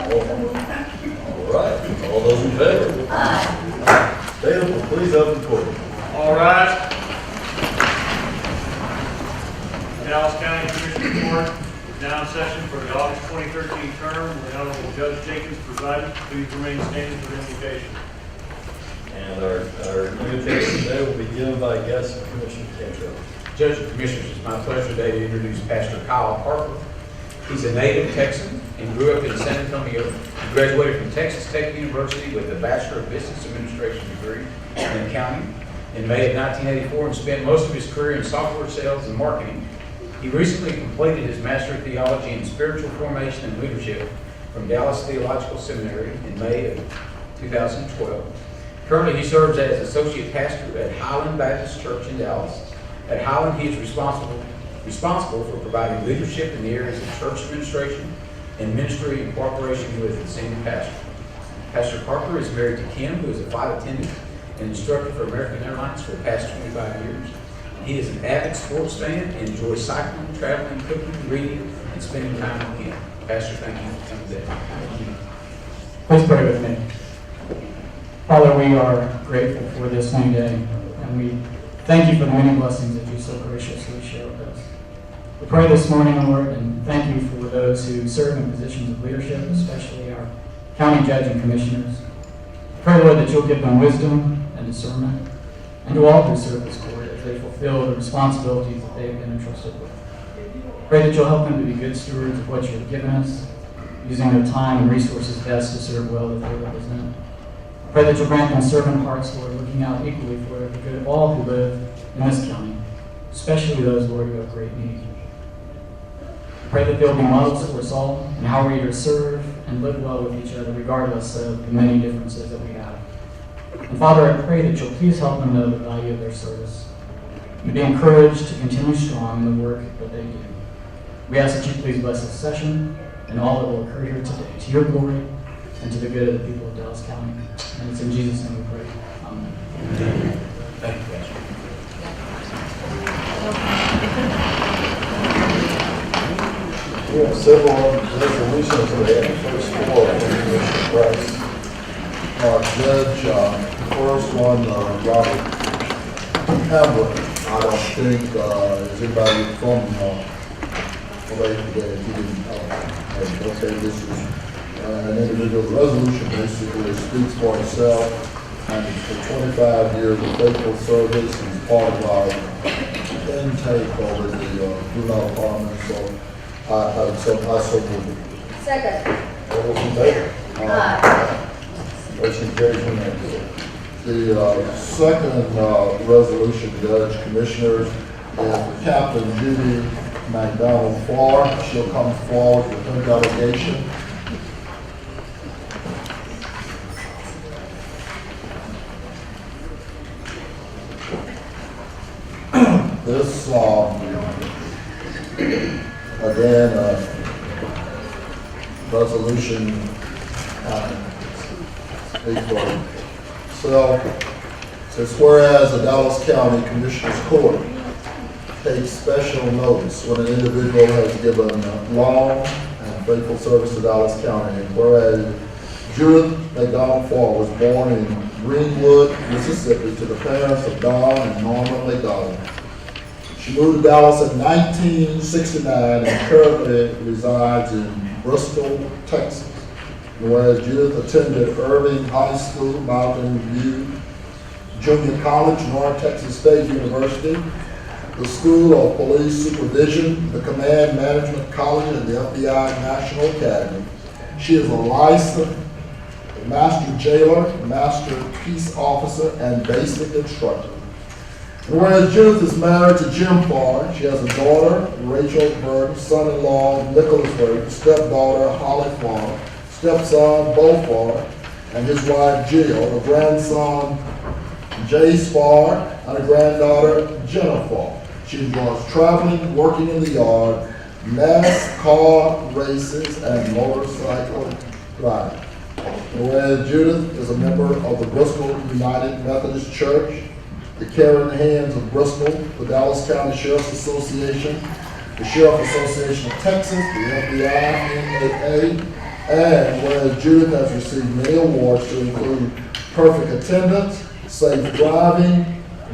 All right, all those in favor? Dale, please open the court. All right. Dallas County Commissioner Court is now in session for the August 2013 term. The Honorable Judge Jenkins presiding. Please remain standing for the invocation. And our invitation today will be given by guest Commissioner Cantrell. Judge and Commissioners, it's my pleasure today to introduce Pastor Kyle Harper. He's a native Texan and grew up in San Antonio. He graduated from Texas Tech University with a Bachelor of Business Administration degree in accounting in May of 1984 and spent most of his career in software sales and marketing. He recently completed his Master of Theology in Spiritual Formation and Leadership from Dallas Theological Seminary in May of 2012. Currently, he serves as Associate Pastor at Highland Baptist Church in Dallas. At Highland, he is responsible for providing leadership in the areas of church administration and ministry in cooperation with the senior pastor. Pastor Harper is married to Kim, who is a flight attendant and instructor for American Airlines for the past 25 years. He is an avid sports fan and enjoys cycling, traveling, cooking, reading, and spending time with Kim. Pastor, thank you for coming today. Please pray with me. Father, we are grateful for this new day, and we thank you for the many blessings that you so graciously share with us. We pray this morning, Lord, and thank you for those who serve in positions of leadership, especially our county judge and commissioners. Pray, Lord, that you'll give them wisdom and discernment, and to all who serve this court as they fulfill the responsibilities that they've been entrusted with. Pray that you'll help them to be good stewards of what you have given us, using their time and resources best to serve well that they represent. Pray that you'll grant them servant hearts, Lord, looking out equally for the good of all who live in this county, especially those, Lord, who have great need. Pray that they'll be models for us all in how we are to serve and live well with each other, regardless of the many differences that we have. And Father, I pray that you'll please help them know the value of their service and be encouraged to continue strong in the work that they do. We ask that you please bless this session and all that will occur here today, to your glory and to the good of the people of Dallas County. And it's in Jesus' name we pray. Amen. Thank you, Pastor. We have several resolutions today. The first four are from Commissioner Price. Judge, first one, Robert Hamlet. I don't think, is anybody from today, if you didn't, okay, this is an individual resolution basically speaks for itself. And for 25 years of faithful service, he's part of our intake over the juvenile department. So I so move it. Second. All those in favor? Motion carries unanimously. The second resolution, Judge, Commissioners, is Captain Judy McDonald Farr. She'll come forward with her delegation. This, again, resolution speaks for itself. Says, whereas the Dallas County Commissioners Court takes special notice when an individual has given long and faithful service to Dallas County, and whereas Judith McDonald Farr was born in Greenwood, Mississippi, to the parents of Don and Norma McDonald. She moved to Dallas in 1969 and currently resides in Bristol, Texas. And whereas Judith attended Irving High School, Mountain View Junior College, North Texas State University, the School of Police Supervision, the Command Management College, and the FBI National Academy. She is a licensed Master Jailer, Master Peace Officer, and Basic Instructor. And whereas Judith is married to Jim Farr, she has a daughter, Rachel Burton, son-in-law, Nicholas Burton, stepdaughter, Holly Farr, stepson, Bo Farr, and his wife, Jill, a grandson, Jace Farr, and a granddaughter, Jenna Farr. She enjoys traveling, working in the yard, NASCAR races, and motorcycle riding. And whereas Judith is a member of the Bristol United Methodist Church, the Caring Hands of Bristol, the Dallas County Sheriff's Association, the Sheriff Association of Texas, the FBI, NAA, And whereas Judith has received many awards to include perfect attendance, safe driving,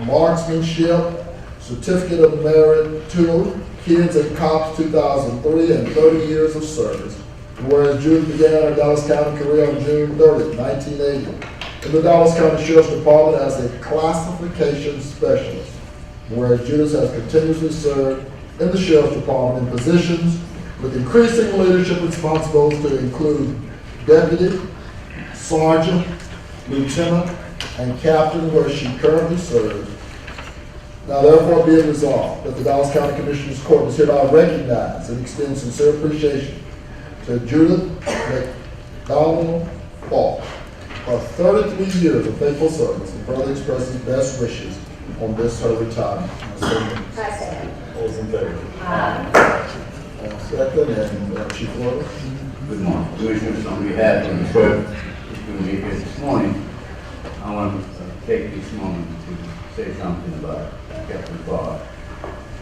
marksmanship, certificate of merit to Kids and Cops 2003, and 30 years of service. And whereas Judith began her Dallas County career on June 30, 1980, in the Dallas County Sheriff's Department as a classification specialist. And whereas Judith has continuously served in the Sheriff's Department in positions with increasing leadership responsibilities to include deputy, sergeant, lieutenant, and captain, where she currently serves. Now therefore be it resolved that the Dallas County Commissioners Court is hereby recognize and extend sincere appreciation to Judith McDonald Falk for 33 years of faithful service, and further expresses best wishes on this her retirement. All those in favor? Second, and Chief Warden. Good morning, Commissioners. On behalf of the court who's going to be here this morning, I want to take this moment to say something about Captain Clark.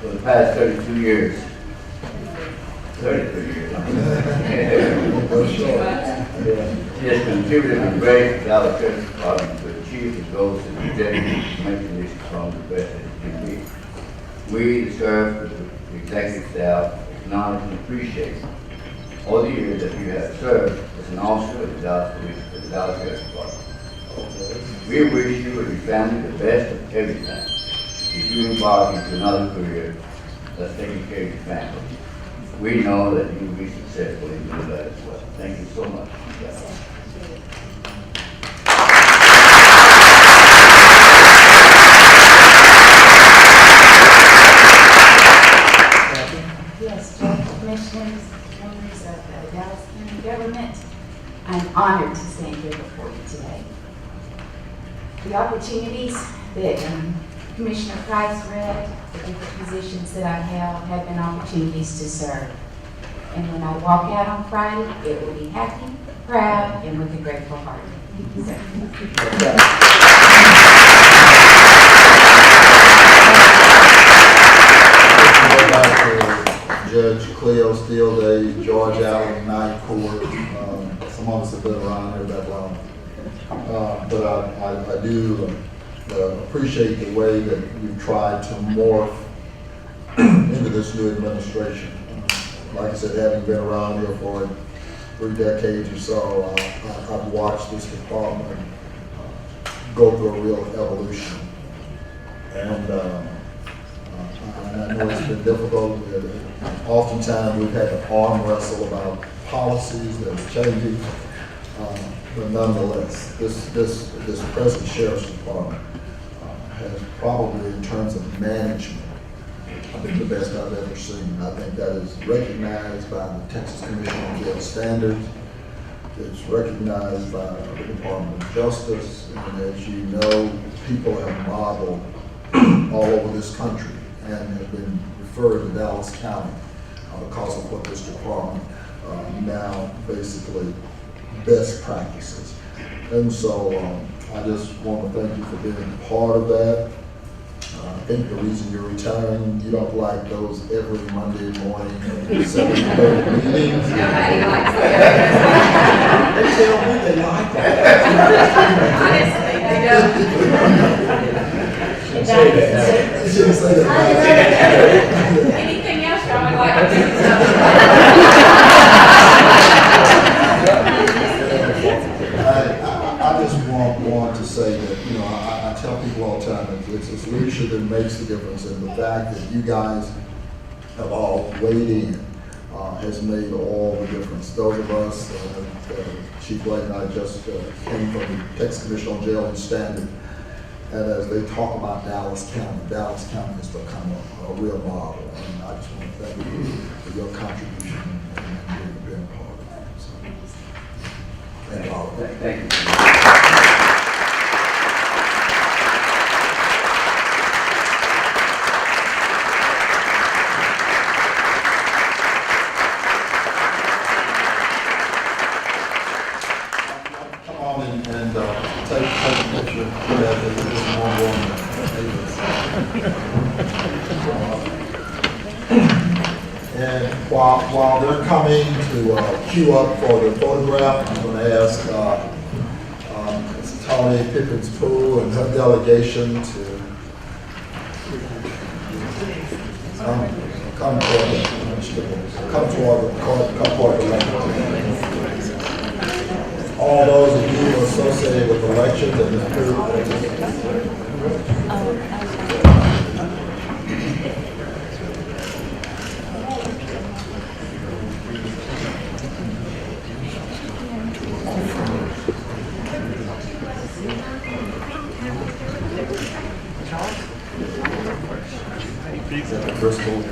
For the past 32 years, 33 years, he has contributed a great Dallas Sheriff's Department to achieve the goals and objectives of making this department the best it can be. We, the sheriff, the executive staff, acknowledge and appreciate all the years that you have served as an officer of the Dallas Police, the Dallas Sheriff's Department. We wish you and your family the best of everything as you embark into another career that's taking care of your family. We know that you will be successful in doing that as well. Thank you so much. Yes, Judge, Commissioners, members of the Dallas County government, I'm honored to stand here before you today. The opportunities that Commissioner Price read, the different positions that I held, have been opportunities to serve. And when I walk out on Friday, it will be happy, proud, and with a grateful heart. Thank you, sir. Judge Cleo Steele Day, George Allen Night Court. Some of us have been around here that long. But I do appreciate the way that you've tried to morph into this new administration. Like I said, having been around here for 3 decades or so, I've watched this department go through a real evolution. And I know it's been difficult. Oftentimes we've had to arm wrestle about policies that are changing. But nonetheless, this present Sheriff's Department has probably, in terms of management, I think the best I've ever seen. I think that is recognized by the Texas Commission on Jail Standards. It's recognized by the Department of Justice. And as you know, people have modeled all over this country and have been referred to Dallas County because of what this department now basically best practices. And so I just want to thank you for being part of that. I think the reason you're retiring, you don't like those every Monday morning 7:30 meetings. Nobody likes that. They tell me they like that. Honestly, they don't. They shouldn't say that. Anything else y'all would like to do? I just want to say that, you know, I tell people all the time that it's leadership that makes the difference, and the fact that you guys have all weighed in has made all the difference. Those of us, Chief Blake and I just came from the Texas Commission on Jail and Standard, and as they talk about Dallas County has become a real model, and I just want to thank you for your contribution and being part of that. So, thank you all. Thank you. Come on and take a picture of this one woman. And while they're coming to queue up for the photograph, I'm going to ask Ms. Tony Pippins-Poole and her delegation to come toward the lectern. All those of you who are associated with elections and the Bristol.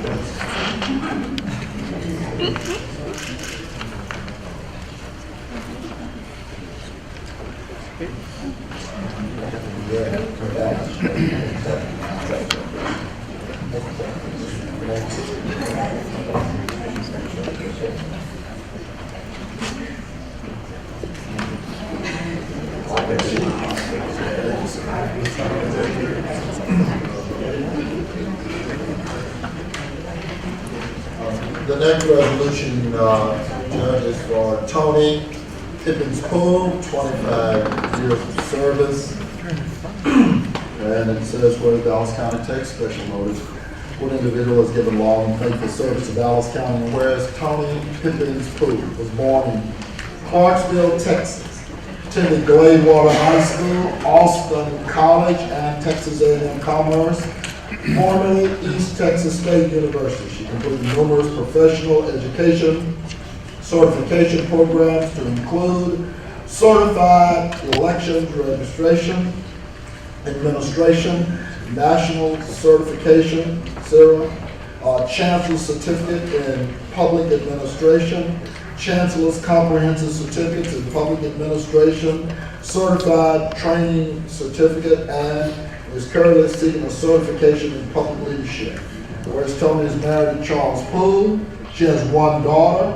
The next resolution, Judge, is for Tony Pippins-Poole, 25 years of service. And it says where Dallas County takes special notice. One individual is given long and faithful service to Dallas County, and whereas Tony Pippins-Poole was born in Clarksville, Texas, attended Gladewater High School, Austin College, and Texas A&M Commerce, formerly East Texas State University. She completed numerous professional education certification programs to include Certified Elections Registration, Administration, National Certification, Chancellor's Certificate in Public Administration, Chancellor's Comprehensive Certificates in Public Administration, Certified Training Certificate, and is currently seeking a certification in public leadership. Whereas Tony is married to Charles Poole, she has one daughter,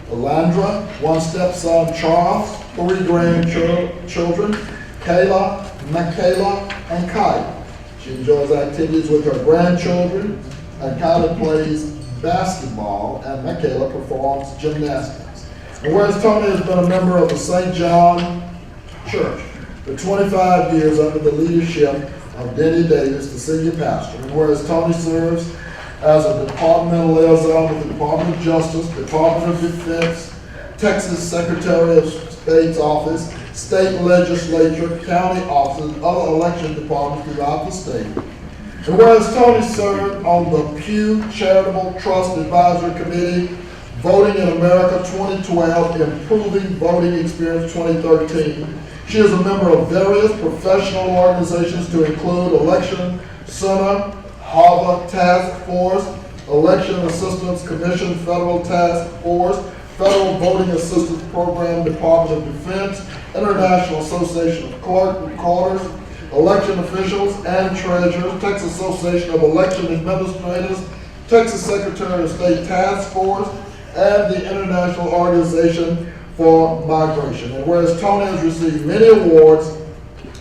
Alandra, one stepson, Charles, 3 grandchildren, Kayla, Michaela, and Kyle. She enjoys activities with her grandchildren, and Kyla plays basketball, and Michaela performs gymnastics. And whereas Tony has been a member of the St. John Church for 25 years under the leadership of Denny Davis, the senior pastor, and whereas Tony serves as a departmental liaison with the Department of Justice, Department of Defense, Texas Secretary of State's Office, state legislature, county offices, and other election departments throughout the state. And whereas Tony served on the Pew Charitable Trust Advisory Committee, Voting in America 2012, Improving Voting Experience 2013, she is a member of various professional organizations to include Election Center, Harvard Task Force, Election Assistance Commission, Federal Task Force, Federal Voting Assistance Program, Department of Defense, International Association of Clerks and Recorders, Election Officials and Treasurers, Texas Association of Election Administrators, Texas Secretary of State Task Force, and the International Organization for Migration. And whereas Tony has received many awards,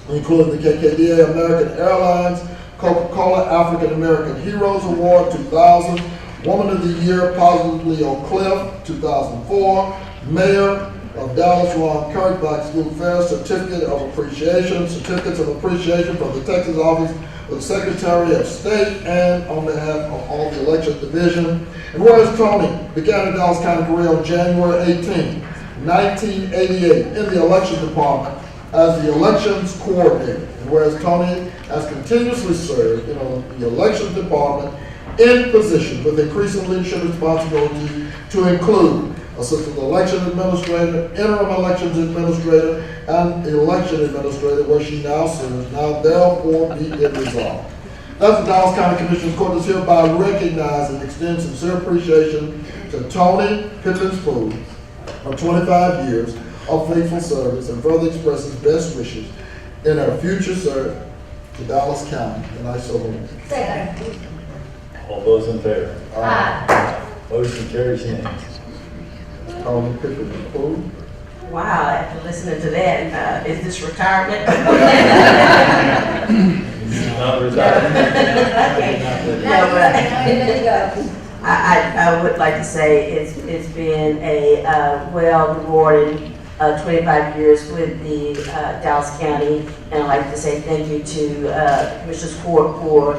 including the KKDA American Airlines, Coca-Cola African American Heroes Award 2000, Woman of the Year Positively Oak Cliff 2004, Mayor of Dallas Ron Kirk Black School Fair Certificate of Appreciation, Certificates of Appreciation from the Texas Office of the Secretary of State, and on behalf of all the election division. And whereas Tony began a Dallas County career on January 18, 1988 in the election department as the elections coordinator. And whereas Tony has continuously served in the elections department in positions with increasing leadership responsibilities to include Assistant Election Administrator, Interim Elections Administrator, and Election Administrator, where she now serves. Now therefore be it resolved. Thus, the Dallas County Commissioners Court is hereby recognized and extends sincere appreciation to Tony Pippins-Poole for 25 years of faithful service, and further expresses best wishes in her future service to Dallas County. And I so move. Second. All those in favor? Aye. Motion carries unanimously. Tony Pippins-Poole. Wow, after listening to that, is this retirement? Not retired. No, but I would like to say it's been a well rewarding 25 years with the Dallas County, and I'd like to say thank you to Commissioners Court for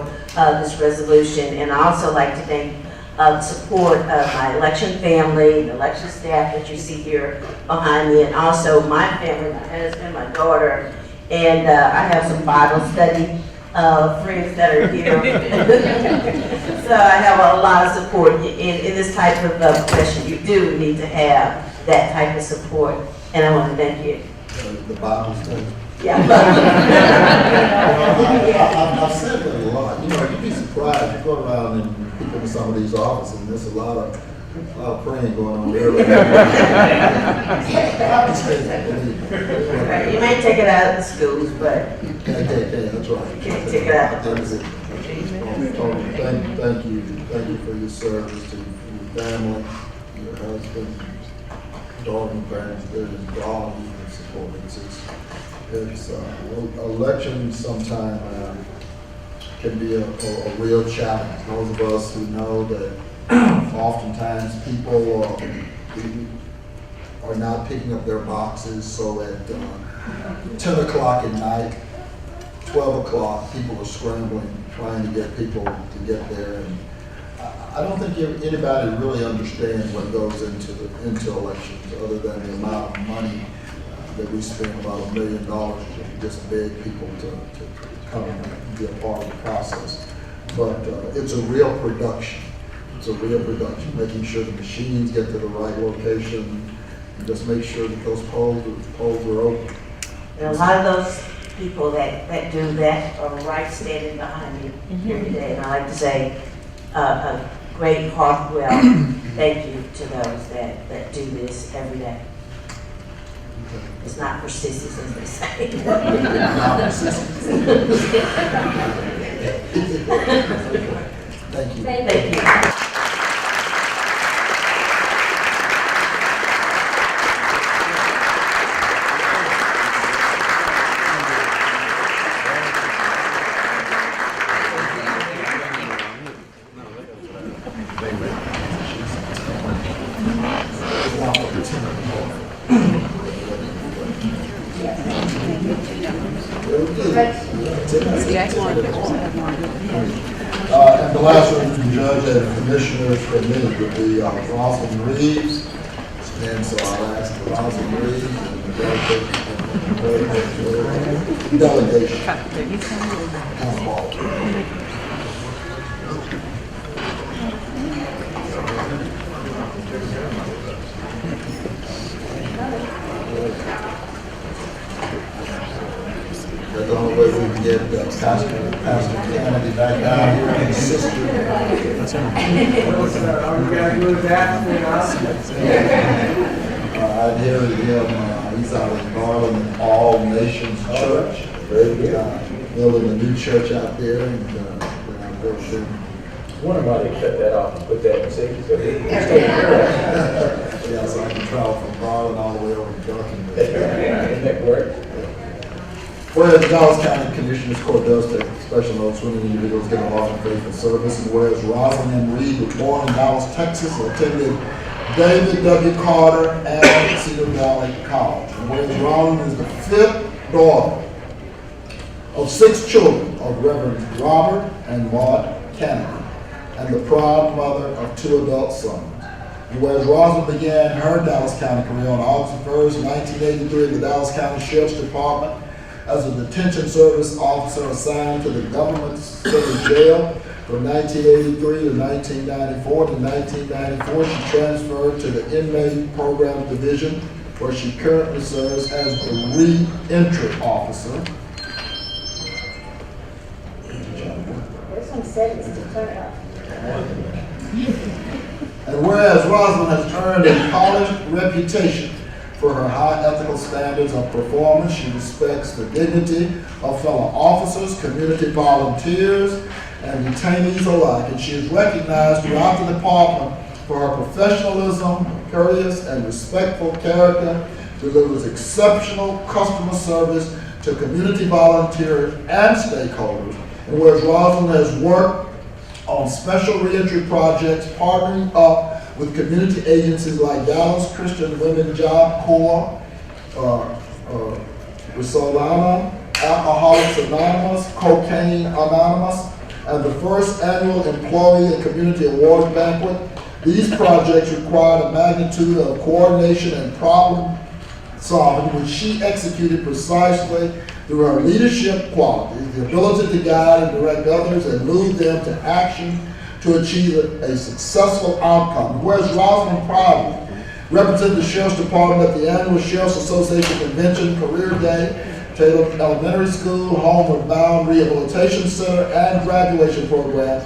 this resolution, and I also like to thank the support of my election family, the election staff that you see here behind me, and also my family, my husband, my daughter, and I have some Bible study friends that are here. So I have a lot of support in this type of question. You do need to have that type of support, and I want to thank you. The Bible study. Yeah. I've said that a lot. You know, you'd be surprised. You go around and people in some of these offices, and there's a lot of praying going on there. You may take it out of the schools, but That's right. you can't take it out of the Thank you for your service to your family, your husband, daughter, and parents, and God, you can support it. It's election sometimes can be a real challenge. Those of us who know that oftentimes people are not picking up their boxes, so at 10 o'clock at night, 12 o'clock, people are scrambling, trying to get people to get there. And I don't think anybody really understands what goes into elections, other than the amount of money that we spend, about $1 million, to just beg people to come and be a part of the process. But it's a real production. It's a real production, making sure the machines get to the right location, and just make sure that those polls are open. And a lot of those people that do that are right standing behind you here today. And I'd like to say a great heartfelt thank you to those that do this every day. It's not for sissies, as they say. Thank you. Thank you. And the last one, the judge and commissioners for me would be Rosalind Reeves. And so I'll ask Rosalind Reeves and the delegation. Come forward. That's the only way we can get Pastor Kennedy back down here and his sister. Are we gonna do that? I'd hear him, he's out in Garland, All Nations Church. Very good. Building a new church out there, and I've built him. Wonder why they cut that off and put that in safety, so they can stay here. Yeah, so I can travel from Garland all the way over to Duncan. Isn't that correct? Whereas the Dallas County Commissioners Court does take special notes when individuals get involved in faithful service, and whereas Rosalind Reed was born in Dallas, Texas, and attended David W. Carter and Cedar Valley College. And whereas Rosalind is the fifth daughter of 6 children of Reverend Robert and Maud Kennedy, and the proud mother of 2 adult sons. And whereas Rosalind began her Dallas County career on August 1st, 1983 in the Dallas County Sheriff's Department as a detention service officer assigned to the government civil jail from 1983 to 1994. In 1994, she transferred to the Inmate Program Division, where she currently serves as the re-entry officer. This one said it's to turn off. And whereas Rosalind has earned a polished reputation for her high ethical standards of performance, she respects the dignity of fellow officers, community volunteers, and detainees alike, and she is recognized throughout the department for her professionalism, courteous, and respectful character, delivers exceptional customer service to community volunteers and stakeholders. And whereas Rosalind has worked on special reentry projects, partnering up with community agencies like Dallas Christian Women Job Corps, Risolana, Alcoholics Anonymous, Cocaine Anonymous, and the first annual Employee and Community Award Banquet. These projects required a magnitude of coordination and problem solving, which she executed precisely through her leadership qualities, the ability to guide and direct others and move them to action to achieve a successful outcome. Whereas Rosalind proudly represented the Sheriff's Department at the annual Sheriff's Association Convention, Career Day, Taylor Elementary School, Homeward Bound Rehabilitation Center, and graduation program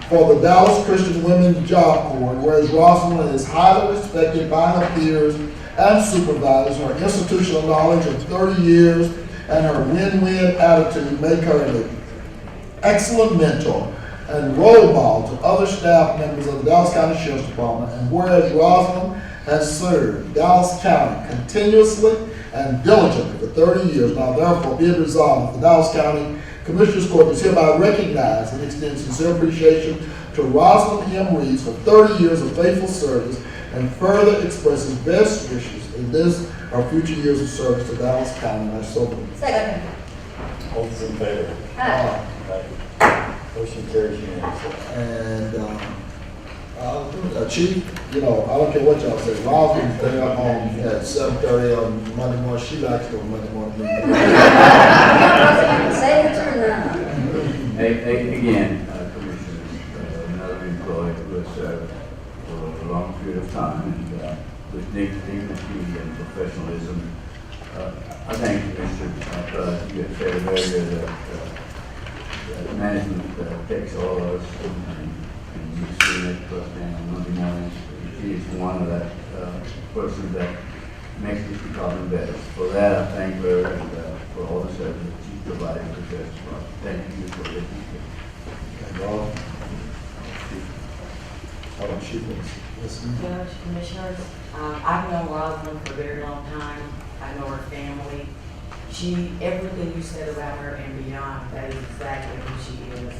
for the Dallas Christian Women Job Corps. Whereas Rosalind is highly respected by her peers and supervisors. Her institutional knowledge of 30 years and her win-win attitude make her an excellent mentor and role model to other staff members of the Dallas County Sheriff's Department. And whereas Rosalind has served Dallas County continuously and diligently for 30 years, now therefore be it resolved that the Dallas County Commissioners Court is hereby recognized and extends sincere appreciation to Rosalind M. Reeves for 30 years of faithful service and further expresses best wishes in this or future years of service to Dallas County. And I so believe. Second. All those in favor? Aye. Aye. Motion carries unanimously. And Chief, you know, I don't care what y'all say, Rosalind stay up home at 7:30 on Monday morning. She likes to go Monday morning meeting. Say it or not. Again, Commissioners, another employee who has served for a long period of time and with dignity and professionalism. I think, Mr. you have said earlier that management takes all of us and you've seen it firsthand on Monday mornings. She is one of that person that makes this department better. For that, I thank her and for all the service that she provided to the Sheriff's Department. Thank you for listening. Thank God. How about you, listen? Judge, Commissioners, I've known Rosalind for a very long time. I know her family. Everything you said about her and beyond, that is exactly who she is.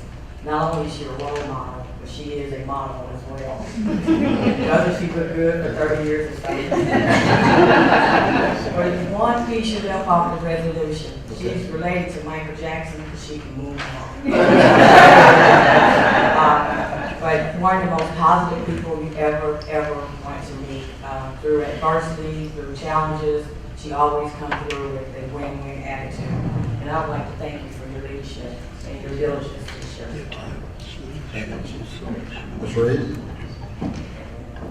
Not only is she a role model, but she is a model as well. Whether she looked good for 30 years is fine. But if one piece you left off the resolution, she's related to Michael Jackson because she can move on. But one of the most positive people you ever want to meet. Through adversity, through challenges, she always comes through with a win-win attitude. And I would like to thank you for your leadership and your diligence to the Sheriff's Department. Ms. Reed?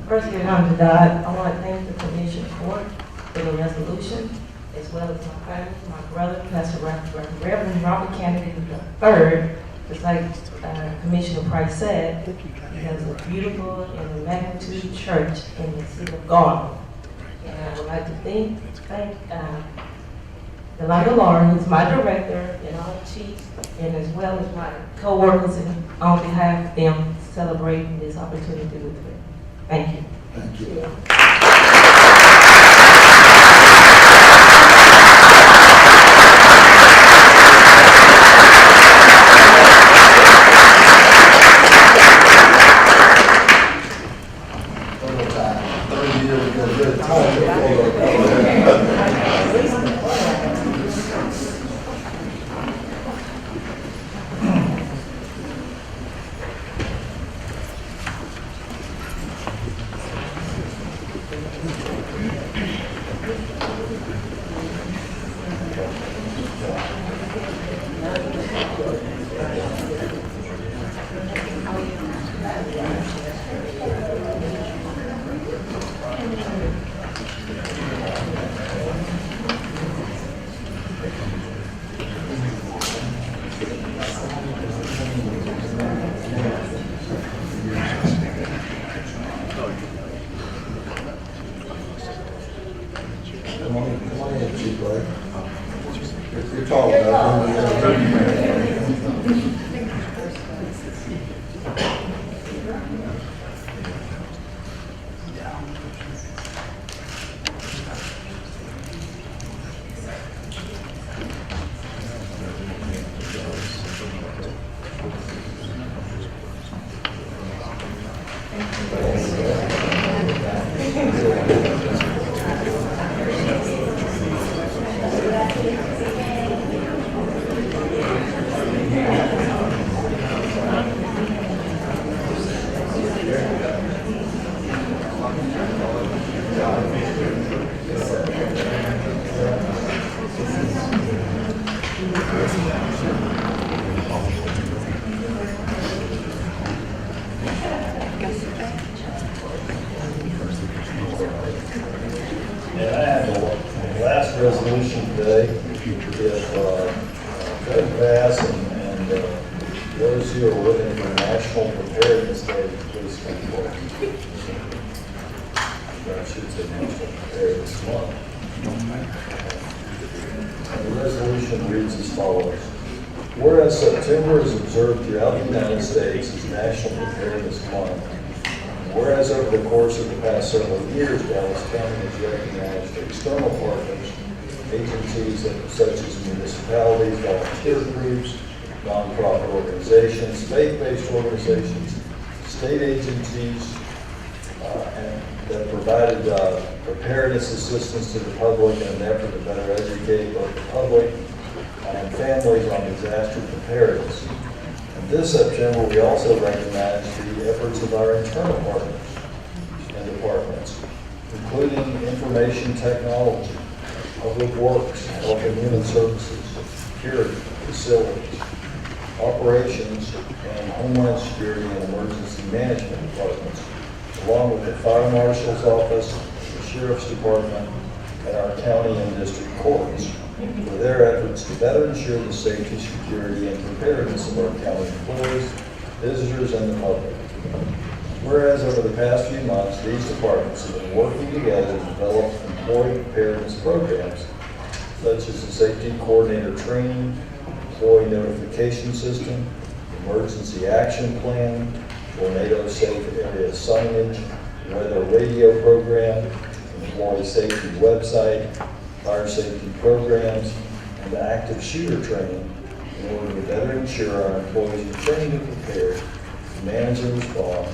First, giving honor to God, I want to thank the Commission Court for the resolution, as well as my family, my brother, Pastor Reverend Robert Kennedy III. Just like Commissioner Price said, he has a beautiful and magnitude church in the city of Garland. And I would like to thank Delina Lauren, who's my director and our chief, and as well as my co-workers, and on behalf of them, celebrating this opportunity with me. Thank you. Thank you. One more time. 30 years ago, good time. Come on in, Chief Blake. You're tall enough. resolution today. If doesn't pass and those who are looking for National Preparedness Day, please come forward. I should say National Preparedness Month. And the resolution reads as follows. Whereas September is observed throughout the United States as National Preparedness Month, whereas over the course of the past several years, Dallas County has recognized external partners, agencies such as municipalities, volunteer groups, nonprofit organizations, faith-based organizations, state agencies, and that provided preparedness assistance to the public in an effort to better educate both the public and families on disaster preparedness. And this September, we also recognize the efforts of our internal partners and departments, including information technology, public works, health and human services, security, facilities, operations, and homeland security and emergency management departments, along with the fire marshal's office, the sheriff's department, and our county and district courts, for their efforts to better ensure the safety, security, and preparedness of our county employees, visitors, and the public. Whereas over the past few months, these departments have been working together to develop employee preparedness programs, such as the Safety Coordinator Training, Employee Notification System, Emergency Action Plan, Tornado Safe Area Signage, Weather Radio Program, Employee Safety Website, Fire Safety Programs, and Active Shooter Training in order to better ensure our employees are trained and prepared to manage and respond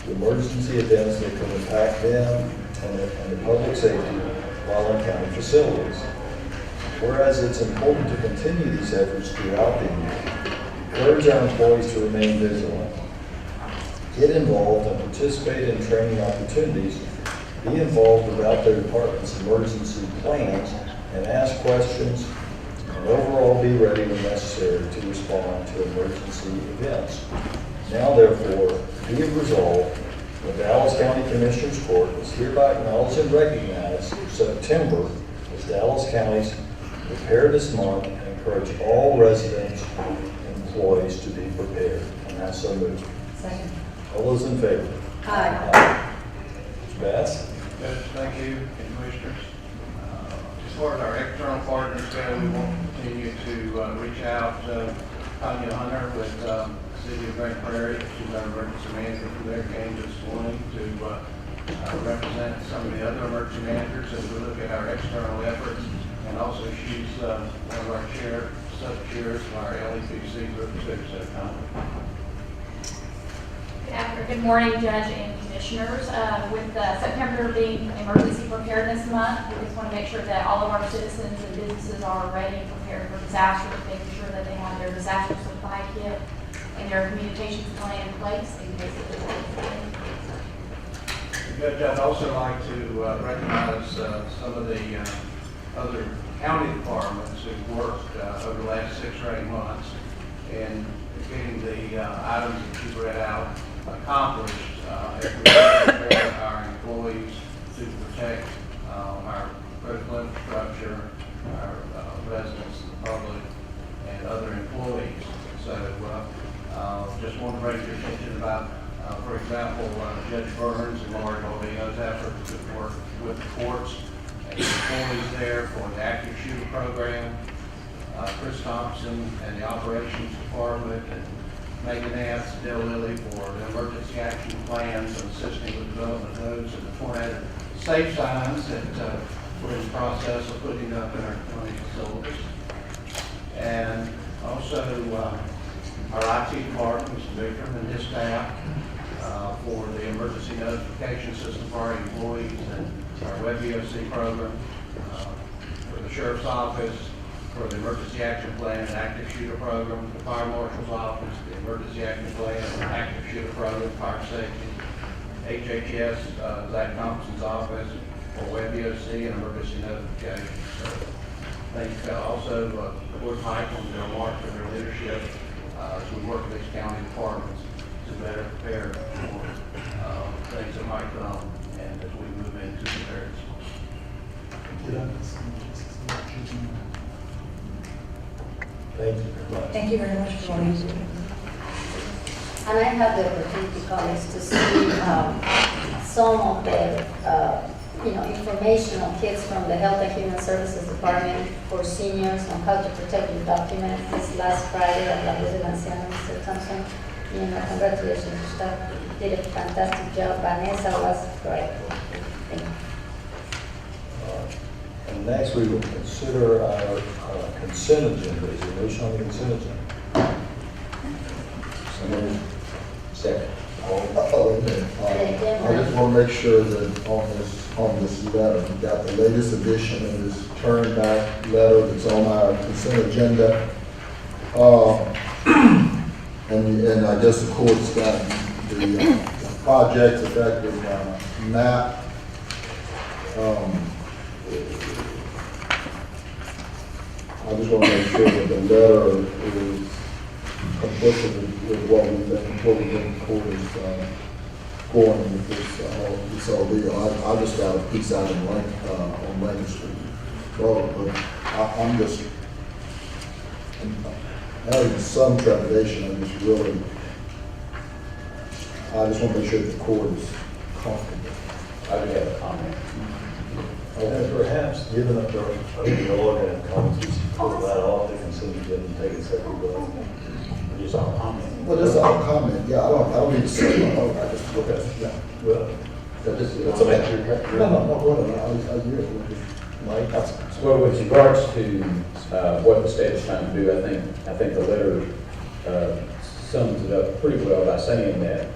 to emergency events that could impact them and the public safety while in county facilities. Whereas it's important to continue these efforts throughout the year, encourage our employees to remain vigilant, get involved and participate in training opportunities, be involved about their department's emergency plans, and ask questions, and overall be ready when necessary to respond to emergency events. Now therefore, be it resolved, the Dallas County Commissioners Court is hereby acknowledge and recognize September as Dallas County's Preparedness Month and encourage all residents and employees to be prepared. And I so move. Second. All those in favor? Aye. Mr. Bass? Judge, thank you, and Commissioners. As far as our external partners go, we want to continue to reach out to Tanya Hunter with the City of Grand Prairie. She's our emergency manager for their game this morning to represent some of the other emergency managers as we look at our external efforts. And also she's one of our sub-chairs of our LEPC group too, so Good morning, Judge and Commissioners. With September being Emergency Preparedness Month, we just want to make sure that all of our citizens and businesses are ready and prepared for disasters, making sure that they have their disaster supply kit and their communications plan in place in case of disaster. Judge, I'd also like to recognize some of the other county departments who've worked over the last 6 or 8 months in getting the items that you read out accomplished as we prepare our employees to protect our critical infrastructure, our residents, the public, and other employees. So just want to bring your attention about, for example, Judge Burns and Laura Dolino's efforts to work with the courts and the employees there for the active shooter program, Chris Thompson and the operations department, and Megan Nance, Dale Lilly for the emergency action plans and assisting with development of those, and the tornado safe signs that we're in the process of putting up in our county facilities. And also our IT department, Mr. Victor and his staff, for the emergency notification system for our employees and our web VOC program, for the sheriff's office, for the emergency action plan and active shooter program, the fire marshal's office, the emergency action plan and active shooter program, fire safety, HHS, Zach Thompson's office, for web VOC and emergency notification. So, thank also Court Michael and Bill Mark for their leadership as we work with these county departments to better prepare for things that might come and as we move into preparedness. Thank you very much. Thank you very much for all you do. And I had the opportunity, colleagues, to see some of the, informational kits from the Health and Human Services Department for seniors on how to protect your documents this last Friday at La Residencia, Mr. Thompson. Congratulations, your staff did a fantastic job. Vanessa was great. Thank you. And next, we will consider our consent agenda. Is there a motion on the consent agenda? Second. I just want to make sure that on this letter, we got the latest edition of this turn back letter that's on our consent agenda. And I guess the court's got the project effective map. I just want to make sure that the letter is consistent with what we've been court is going with this ordeal. I just got a piece out on Lincoln Street Road, but I'm just having some trepidation. I just want to make sure the court is comfortable. I do have a comment. And perhaps, given that they're all going to have comments, we should pull that off the consent agenda and take it separately. Just a comment. Well, just a comment. Yeah, I don't need to say it. I just look at it. Yeah. Well, That's okay. No, go ahead. I agree with you. Mike? Well, with regards to what the state is trying to do, I think the letter sums it up pretty well by saying that,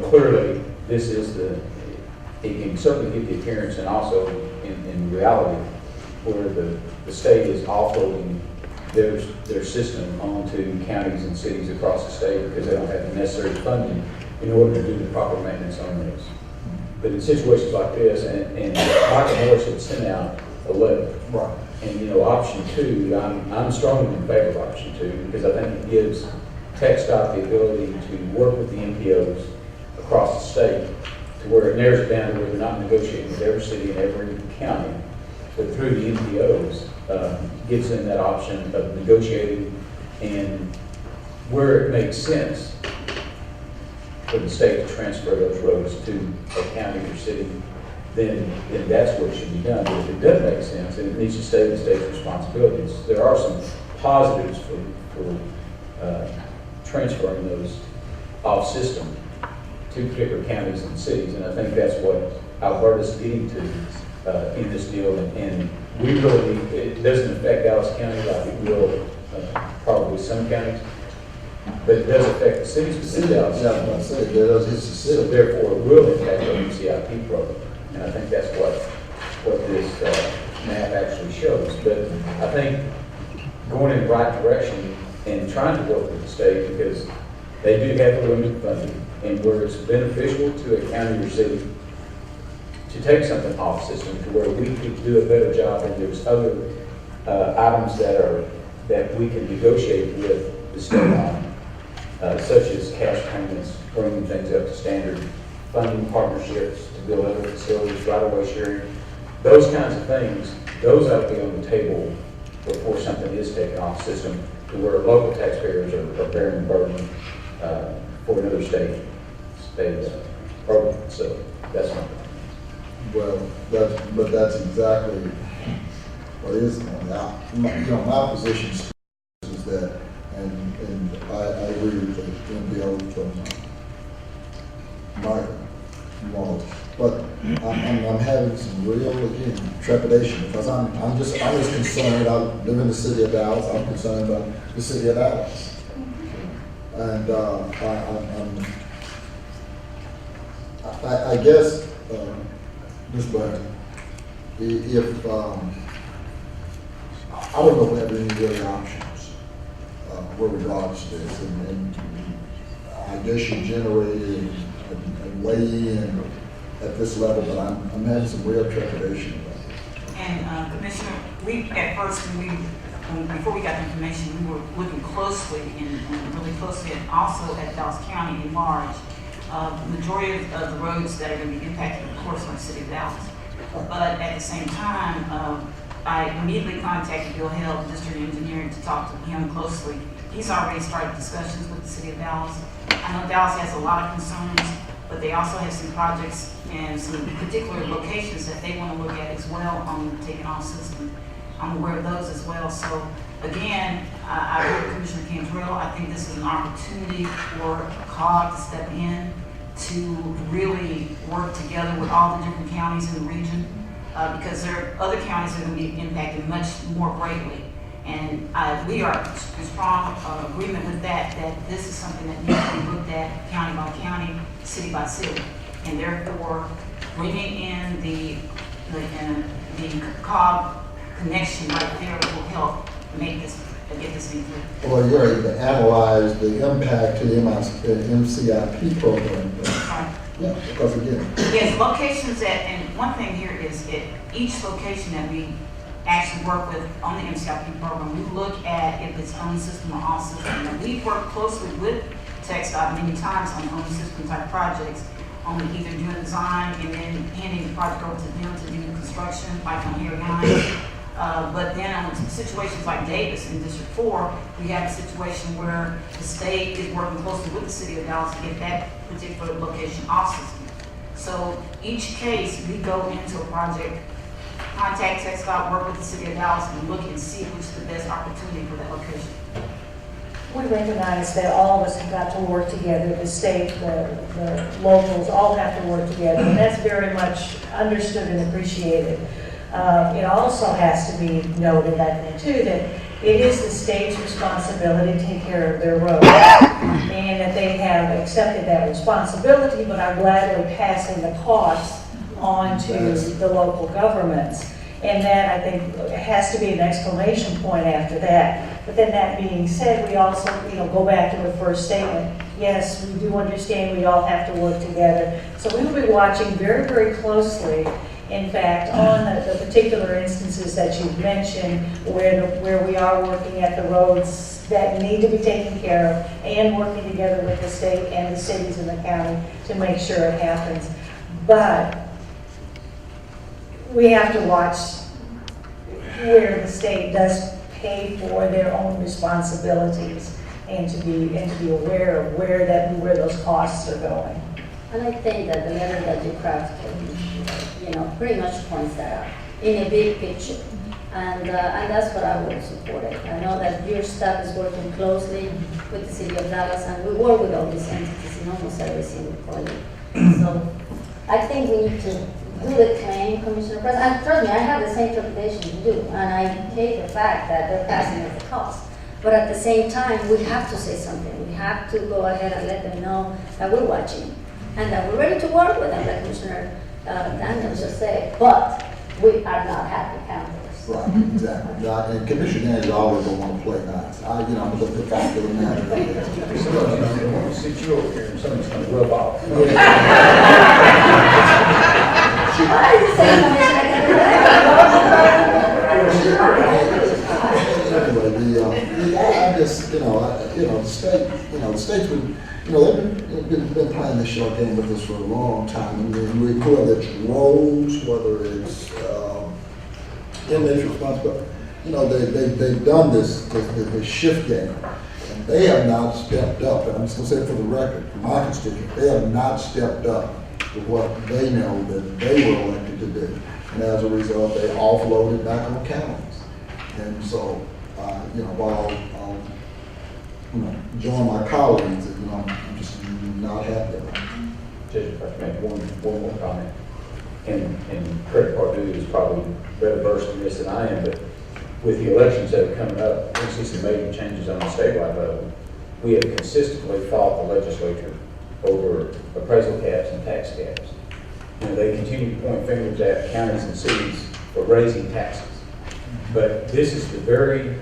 clearly this is it can certainly give the appearance and also in reality where the state is offloading their system onto counties and cities across the state because they don't have the necessary funding in order to do the proper maintenance on those. But in situations like this, and Michael Morris had sent out a letter. Right. And, option two, I'm strongly in favor of option two because I think it gives TxDOT the ability to work with the MPOs across the state to where it narrows it down to where they're not negotiating with every city and every county, but through the MPOs, gives them that option of negotiating and where it makes sense for the state to transfer those roads to a county or city, then that's what should be done. But if it doesn't make sense, then it needs to stay the state's responsibilities. There are some positives for transferring those off system to particular counties and cities, and I think that's what Alberta's getting to in this deal. And we really, it doesn't affect Dallas County like it will probably some counties, but it does affect the cities within Dallas. Yeah, I was going to say, it does hit the So city. therefore, it will impact our UCIP program, and I think that's what this map actually shows. But I think going in the right direction and trying to work with the state because they do have the limited funding, and where it's beneficial to a county or city to take something off system to where we could do a better job, and there's other items that we can negotiate with the state on, such as cash payments, bringing things up to standard, funding partnerships to build other facilities, right-of-way sharing, those kinds of things, those ought to be on the table before something is taken off system to where local taxpayers are bearing the burden for another state program. So that's my point. Well, that's exactly what is going on. My position is that, and I agree with the MPO from Michael Wallace, but I'm having some real, trepidation because I'm just concerned. I live in the city of Dallas. I'm concerned about the city of Dallas, and I guess. Ms. Burton, if, I don't know if we have any other options with regards to this, and I guess you generated and weigh in at this level, but I'm having some real trepidation about it. And Commissioner, before we got the information, we were looking closely and really closely, and also at Dallas County in large. Majority of the roads that are going to be impacted, of course, are the city of Dallas. But at the same time, I immediately contacted Bill Held, district engineer, to talk to him closely. He's already started discussions with the city of Dallas. I know Dallas has a lot of concerns, but they also have some projects and some particular locations that they want to look at as well on the taking off system. I'm aware of those as well. So again, I agree with Commissioner Cantrell. I think this is an opportunity for COG to step in to really work together with all the different counties in the region, because there are other counties that are going to be impacted much more greatly. And we are in strong agreement with that this is something that needs to be looked at county by county, city by city. And therefore, bringing in the COG connection right there will help make this, get this thing through. Well, you're able to analyze the impact to the MCIP program. Right. Yeah, because again, Yes, locations that, and one thing here is at each location that we actually work with on the MCIP program, we look at if it's own system or off system. And we've worked closely with TxDOT many times on own system type projects, on either doing design and then handing the project over to them to do construction, like on Harry Hines. But then on situations like Davis in District 4, we have a situation where the state is working closely with the city of Dallas to get that particular location off system. So each case, we go into a project, contact TxDOT, work with the city of Dallas, and look and see which is the best opportunity for that location. We recognize that all of us have got to work together, the state, the locals, all have to work together, and that's very much understood and appreciated. It also has to be noted, I think, too, that it is the state's responsibility to take care of their roads, and that they have accepted that responsibility, but are gladly passing the costs on to the local governments. And that, I think, has to be an exclamation point after that. But then that being said, we also, go back to the first statement. Yes, we do understand we all have to work together. So we will be watching very, very closely, in fact, on the particular instances that you've mentioned, where we are working at the roads that need to be taken care of, and working together with the state and the cities in the county to make sure it happens. But we have to watch where the state does pay for their own responsibilities, and to be aware of where those costs are going. And I think that the letter that you crafted, pretty much points that out in a big picture. And that's what I would support it. I know that your staff is working closely with the city of Dallas, and we work with all these entities in almost every single project. So I think we need to do the claim, Commissioner President. And trust me, I have the same trepidation you do, and I hate the fact that they're passing at the cost. But at the same time, we have to say something. We have to go ahead and let them know that we're watching and that we're ready to work with them, like Commissioner Daniel just said. But we are not happy campers. right, exactly. And Commissioner Daniels always don't want to play nice. I'm going to fact of the matter. I want to sit you over here and somebody's going to rub off. Why are you saying, Commissioner? Anyway, I just, the state's been, they've been playing this short game with us for a long time. I mean, whether it's roads, whether it's inmates responsibility, they've done this shift game, and they have not stepped up. And I'm just going to say it for the record, for my constituents, they have not stepped up to what they know that they were elected to do. And as a result, they offloaded back on counties. And so, while join my colleagues, I'm just not happy about it. Judge, if I can make one more comment. And Craig Pardue is probably better versed in this than I am, but with the elections that are coming up, we see some major changes on the statewide level. We have consistently fought the legislature over appraisal caps and tax caps. They continue to point fingers at counties and cities for raising taxes. But this is the very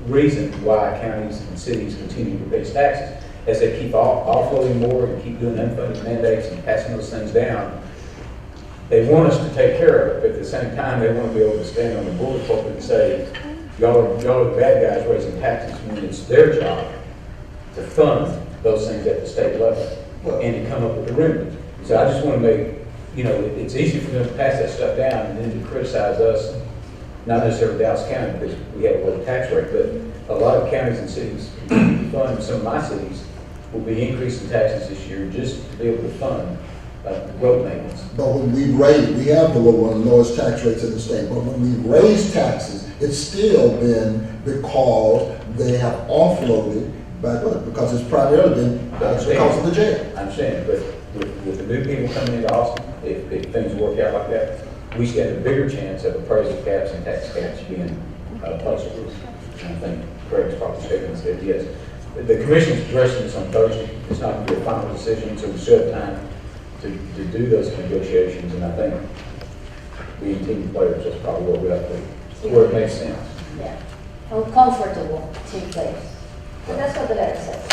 reason why counties and cities continue to raise taxes. As they keep offloading more and keep doing unfunded mandates and passing those things down, they want us to take care of it, but at the same time, they want to be able to stand on the board pulpit and say, y'all are the bad guys raising taxes, when it's their job to fund those things at the state level and to come up with the remedies. So I just want to make, it's easy for them to pass that stuff down and then to criticize us, not necessarily Dallas County, because we have a low tax rate, but a lot of counties and cities fund, some of my cities will be increasing taxes this year just to be able to fund road maintenance. But when we have one of the lowest tax rates in the state, but when we raise taxes, it's still been because they have offloaded back up, because it's primarily been because of the jail. I understand, but with the new people coming into Austin, if things work out like that, we should have a bigger chance of appraisal caps and tax caps being possible. And I think Craig's probably shaking his head yes. The commission's addressing this on Thursday. It's not going to be a final decision, so we still have time to do those negotiations, and I think being team players, that's probably what we have to, where it makes sense. Yeah. I'm comfortable team players. And that's what the letter says.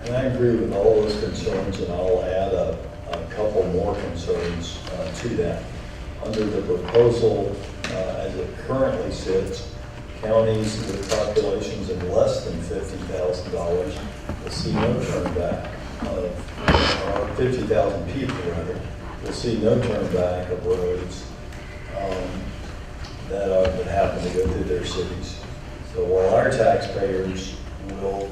And I agree with all those concerns, and I'll add a couple more concerns to that. Under the proposal, as it currently sits, counties with populations of less than $50,000 will see no turn back or 50,000 people rather, will see no turn back of roads that happen to go through their cities. So while our taxpayers will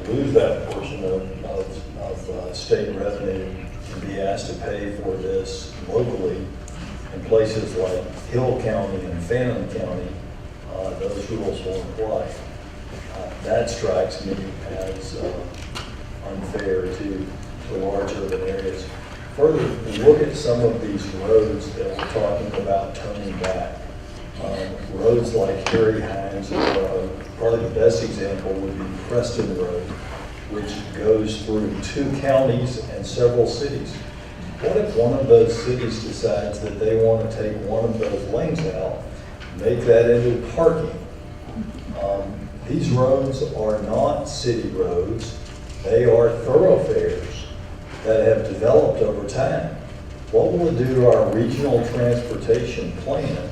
lose that portion of state revenue and be asked to pay for this locally in places like Hill County and Phantom County, those rules will apply. That strikes me as unfair to large urban areas. Further, look at some of these roads that we're talking about turning back. Roads like Harry Hines, probably the best example would be Preston Road, which goes through 2 counties and several cities. What if one of those cities decides that they want to take one of those lanes out, make that into parking? These roads are not city roads. They are thoroughfares that have developed over time. What will it do to our regional transportation plan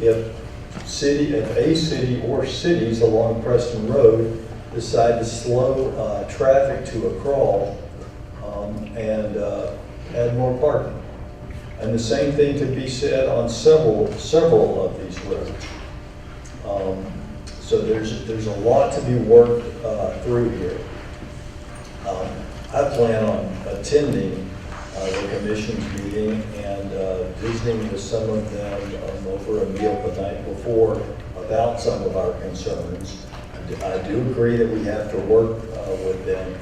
if a city or cities along Preston Road decide to slow traffic to a crawl and add more parking? And the same thing could be said on several of these roads. So there's a lot to be worked through here. I plan on attending the commission's meeting and visiting with some of them over a meal the night before about some of our concerns. I do agree that we have to work with them,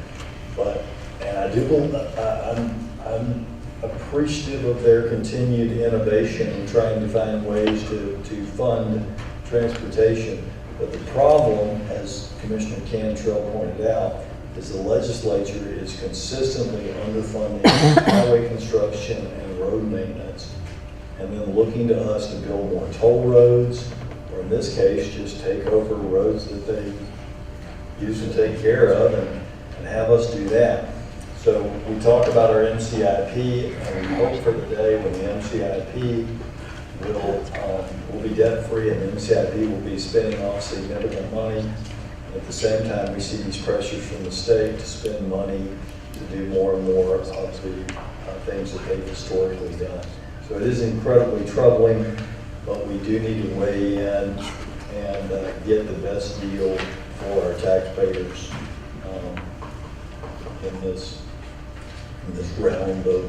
I'm appreciative of their continued innovation in trying to find ways to fund transportation. But the problem, as Commissioner Cantrell pointed out, is the legislature is consistently underfunding highway construction and road maintenance, and then looking to us to build more toll roads, or in this case, just take over roads that they used to take care of and have us do that. So we talk about our MCIP, and we hope for the day when the MCIP will be debt-free and the MCIP will be spending off significant money. At the same time, we see these pressures from the state to spend money to do more and more of the things that they've historically done. So it is incredibly troubling, but we do need to weigh in and get the best deal for our taxpayers in this round of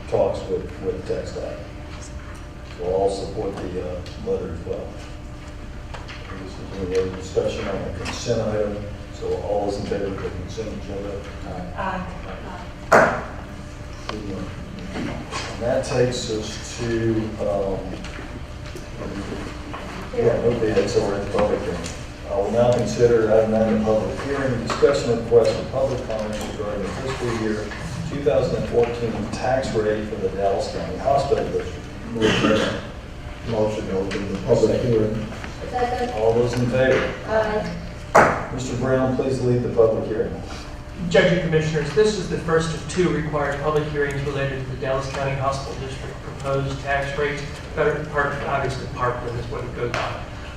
talks with TxDOT. So I'll support the letter as well. This is a discussion on the consent item, so all is in favor of the consent agenda? Aye. And that takes us to, no bids, so we're at the public hearing. I will now consider item 9, the public hearing, discussion request for public comments regarding the fiscal year 2014 tax rate for the Dallas County Hospital District. Motion to open the public hearing. Second. All those in favor? Aye. Mr. Brown, please lead the public hearing. Judge and Commissioners, this is the first of 2 required public hearings related to the Dallas County Hospital District proposed tax rates. Obviously, Parkland is what it goes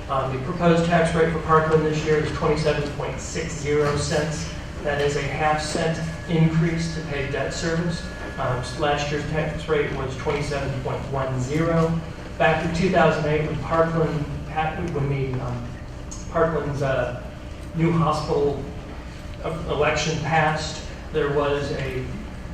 on. The proposed tax rate for Parkland this year is 27.60 cents. That is a half-cent increase to pay debt service. Last year's tax rate was 27.10. Back in 2008, when Parkland's new hospital election passed, there was a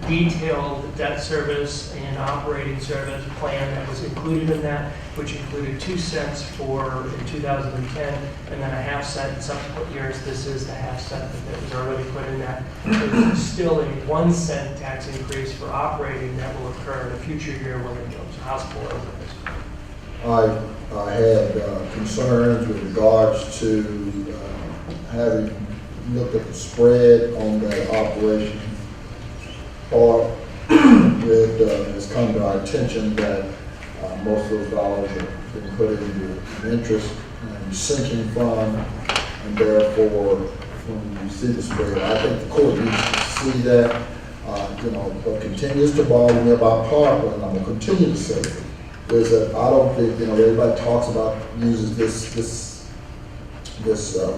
detailed debt service and operating service plan that was included in that, which included 2 cents in 2010, and then a half cent in subsequent years. This is the half cent that was already put in that. There's still a 1 cent tax increase for operating that will occur in a future year when the hospital opens. I had concerns with regards to having looked at the spread on that operation. Or it has come to our attention that most of those dollars have been put into an interest and sinking fund, and therefore, when you see the spread, I think the court needs to see that. What continues to bother me about Parkland, and I'm going to continue to say, is that I don't think, everybody talks about, uses this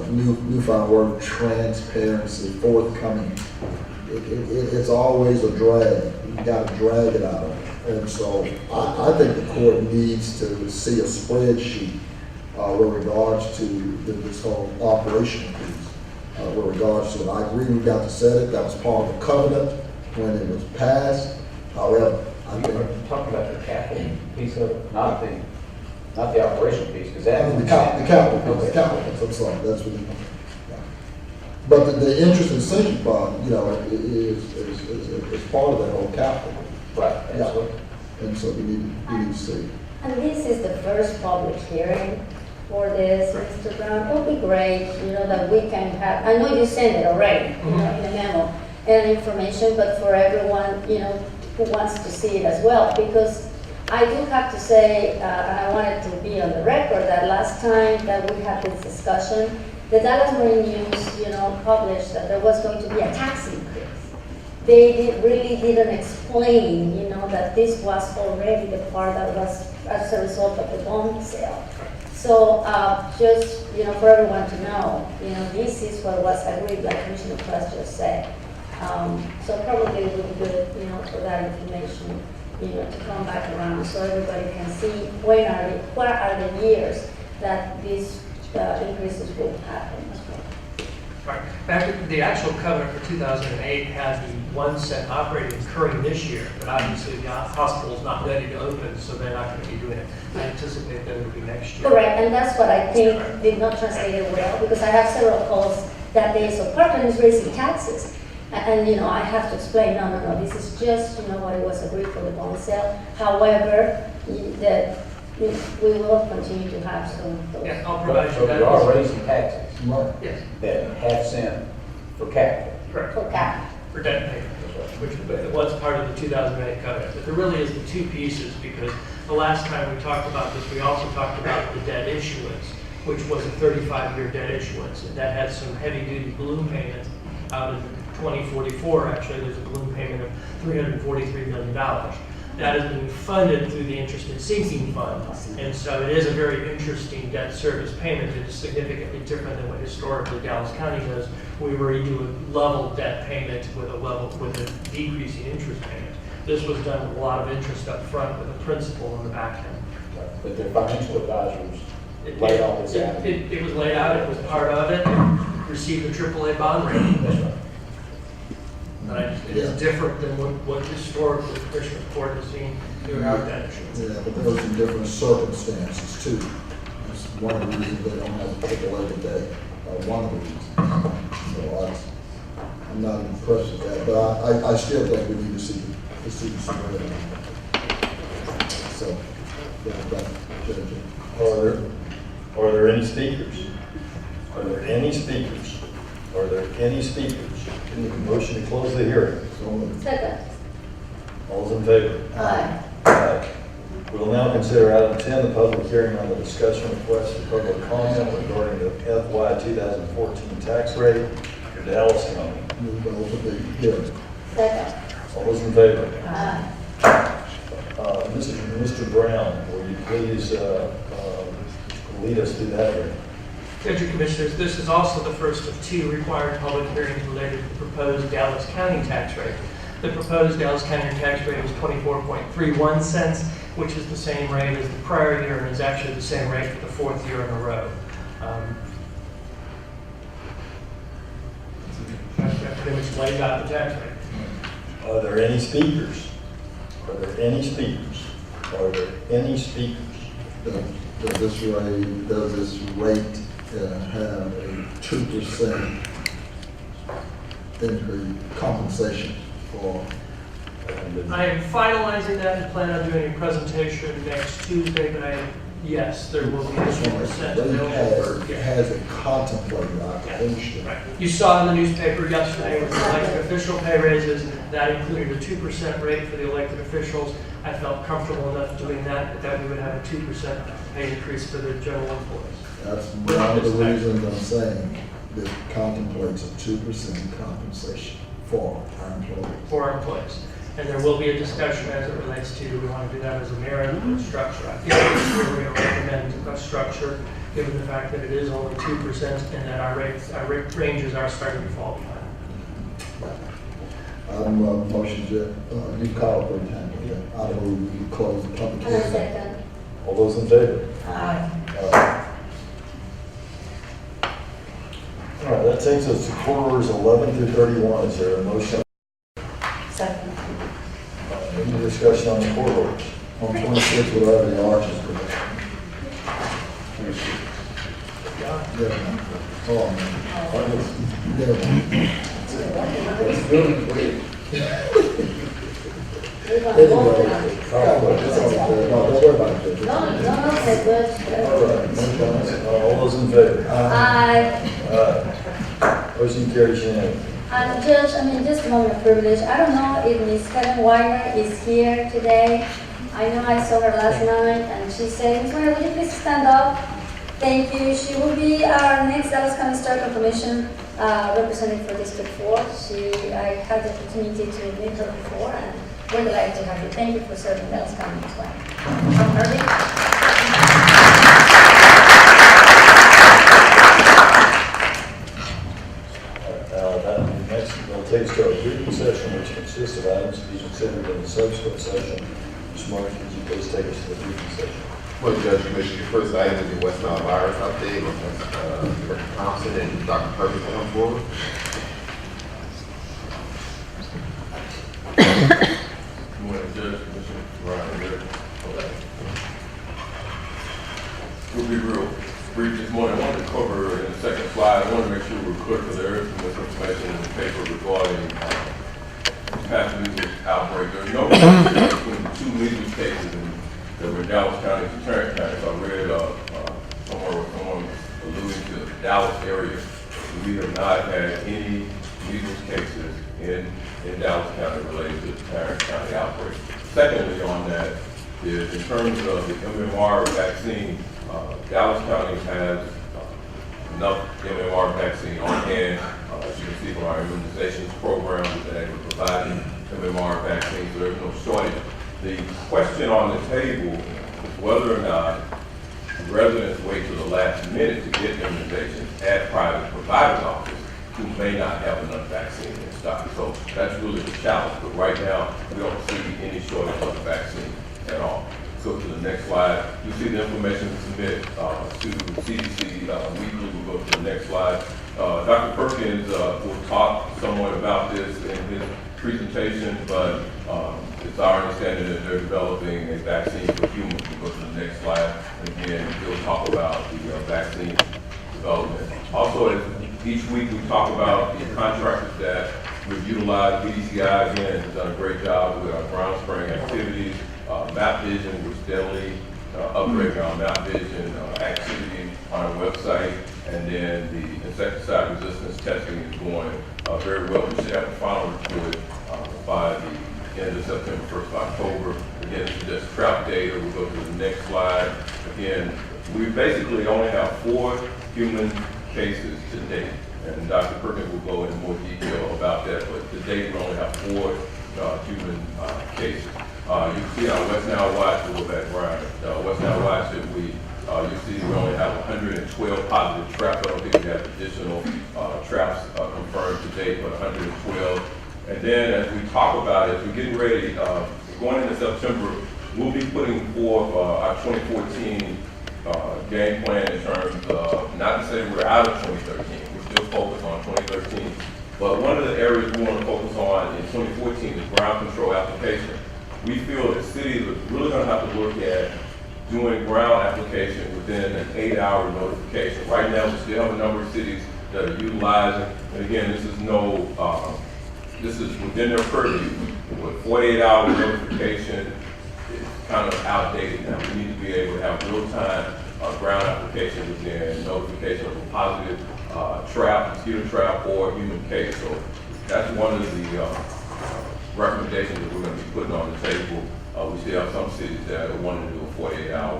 newfound word, transparency, forthcoming. It's always a drag. You got to drag it out of it. And so I think the court needs to see a spreadsheet with regards to this whole operational piece. With regards to it, I agree we got to set it. That was part of the covenant when it was passed. However, You're talking about the capital piece of it, not the operational piece, because that. the capital piece, the capital piece, I'm sorry, that's what it is. But the interest and sinking fund, is part of that whole capital. Right, Yeah. absolutely. And so we need to see. And this is the first public hearing for this, Mr. Brown. It would be great, that we can have, I know you sent it already, in the memo, and information, but for everyone, who wants to see it as well, because I do have to say, and I want it to be on the record, that last time that we had this discussion, the Dallas Morning News, published that there was going to be a tax increase. They really didn't explain, that this was already the part that was as a result of the bond sale. So just, for everyone to know, this is what was agreed, like Commissioner Press just said. So probably it would be good, for that information, to come back around so everybody can see what are the years that these increases will happen as well. Right. Back to the actual covenant for 2008 had the 1 cent operating occurring this year, but obviously the hospital's not ready to open, so they're not going to be doing it. I anticipate that it'll be next year. Correct, and that's what I think did not translate it well, because I have several calls that day, so Parkland is raising taxes. And, I have to explain, no, this is just, what it was agreed for the bond sale. However, we will continue to have some of those. Yeah, I'll provide you So that. you are raising taxes, Yes, that half cent for capital. correct. For cap. For debt payment, which was part of the 2008 covenant. But there really is the two pieces, because the last time we talked about this, we also talked about the debt issuance, which was a 35-year debt issuance. And that had some heavy-duty balloon payments out in 2044. Actually, there's a balloon payment of $343 million. That has been funded through the interest and sinking fund. And so it is a very interesting debt service payment. It is significantly different than what historically Dallas County does. We were do a level debt payment with a decreasing interest payment. This was done with a lot of interest up front with a principal on the back end. But their financial advisors laid all this out. It was laid out, it was part of it, and received a AAA bond rating. That's right. But it is different than what historically the Commissioner Court has seen through our debt issuance. Yeah, but there are some different circumstances too. That's one of the reasons they don't have a AAA today, one of the reasons. So I'm not impressed with that, but I still think we need to see the spread. So, Are there any speakers? Are there any speakers? Are there any speakers? Can you motion to close the hearing? Second. All those in favor? Aye. Aye. We will now consider item 10, the public hearing on the discussion request for public comment regarding the FY 2014 tax rate for Dallas County. Move over the hearing. Second. All those in favor? Aye. Mr. Brown, will you please lead us through that hearing? Judge and Commissioners, this is also the first of two required public hearings related to the proposed Dallas County tax rate. The proposed Dallas County tax rate is 24.31 cents, which is the same rate as the prior year and is actually the same rate for the fourth year in a row. That pretty much lays out the tax rate. Are there any speakers? Are there any speakers? Are there any speakers? Does this rate have a 2% increase compensation for? I am finalizing that and plan on doing a presentation next Tuesday, but yes, there will be a 2% available for. Has it contemplated, I understand. Right. You saw in the newspaper yesterday with the elected official pay raises, that included a 2% rate for the elected officials. I felt comfortable enough doing that, but that we would have a 2% pay increase for the general employees. That's one of the reasons I'm saying that contemplates a 2% compensation for our employees. For our employees. And there will be a discussion as it relates to, we want to do that as a merit or structure. I think we're going to recommend a structure, given the fact that it is only 2% and that our rate ranges are starting to fall behind. Motion to, you call for time. I move you close the public And a hearing. second. All those in favor? Aye. All right, that takes us to court orders 11 through 31. Is there a motion? Second. Any discussion on the court orders? On 26, whatever the arches go. Yeah. Oh, man. Yeah. That's good. Anyway, it's all good. No, don't worry about it. No, okay, good. All right, no comments? All those in favor? Aye. Motion carries unanimously. And Judge, just a moment of privilege. I don't know if Ms. Karen Weiner is here today. I know I saw her last night and she said, Ms. Weiner, will you please stand up? Thank you. She will be our next Dallas County Historical Commission representative for District 4. I had the opportunity to meet her before and we're delighted to have you. Thank you for serving Dallas County as well. Next, we'll take us to our briefing session, which consists of items to be considered in the subsequent session. Mr. Martin, could you please take us to the briefing session? Well, Judge, Commissioner, your first item is the West Nile virus update. Dr. Thompson and Dr. Perkins come forward. Good morning, Judge, Commissioner Ryan here. We'll be real brief this morning. I wanted to cover in the second slide, I want to make sure we're clear because there is some misinformation in the paper regarding past measles outbreak. There's no difference between two measles cases that were in Dallas County and Tarrant County. So I read somewhere where someone alluding to the Dallas area. We have not had any measles cases in Dallas County related to the Tarrant County outbreak. Secondly on that is in terms of the MMR vaccine, Dallas County has enough MMR vaccine on hand. As you can see from our immunizations program, we've been able to provide MMR vaccine, so there's no shortage. The question on the table is whether or not residents wait till the last minute to get immunizations at private providers' office who may not have enough vaccine in stock. So that's really the challenge. But right now, we don't see any shortage of vaccine at all. Go to the next slide. You see the information we submit to CDC weekly. We'll go to the next slide. Dr. Perkins will talk somewhat about this in his presentation, but it's our understanding that they're developing a vaccine for humans. We'll go to the next slide. Again, he'll talk about the vaccine development. Also, each week we talk about the contractors that we've utilized. BDCI, again, has done a great job with our ground spraying activities. Map Vision, we're steadily upgrading our Map Vision activity on our website, and then the insecticide resistance testing is going very well. We should have a final report by the end of September, 1st of October. Again, this is just trap data. We'll go to the next slide. Again, we basically only have 4 human cases to date, and Dr. Perkins will go into more detail about that, but to date we only have 4 human cases. You can see on West Nile Watch, we'll go back, Brian. West Nile Watch, that you see we only have 112 positive traps. I don't think we have additional traps confirmed to date, but 112. And then as we talk about it, as we're getting ready, going into September, we'll be putting forth our 2014 game plan in terms of, not to say we're out of 2013, we're still focused on 2013. But one of the areas we want to focus on in 2014 is ground control application. We feel that cities are really going to have to look at doing ground application within an 8-hour notification. Right now, we still have a number of cities that are utilizing, and again, this is this is within their purview. With 48-hour notification, it's kind of outdated now. We need to be able to have real-time ground application within notification of a positive trap, mosquito trap, or human case. So that's one of the recommendations that we're going to be putting on the table. We still have some cities that are wanting to do a 48-hour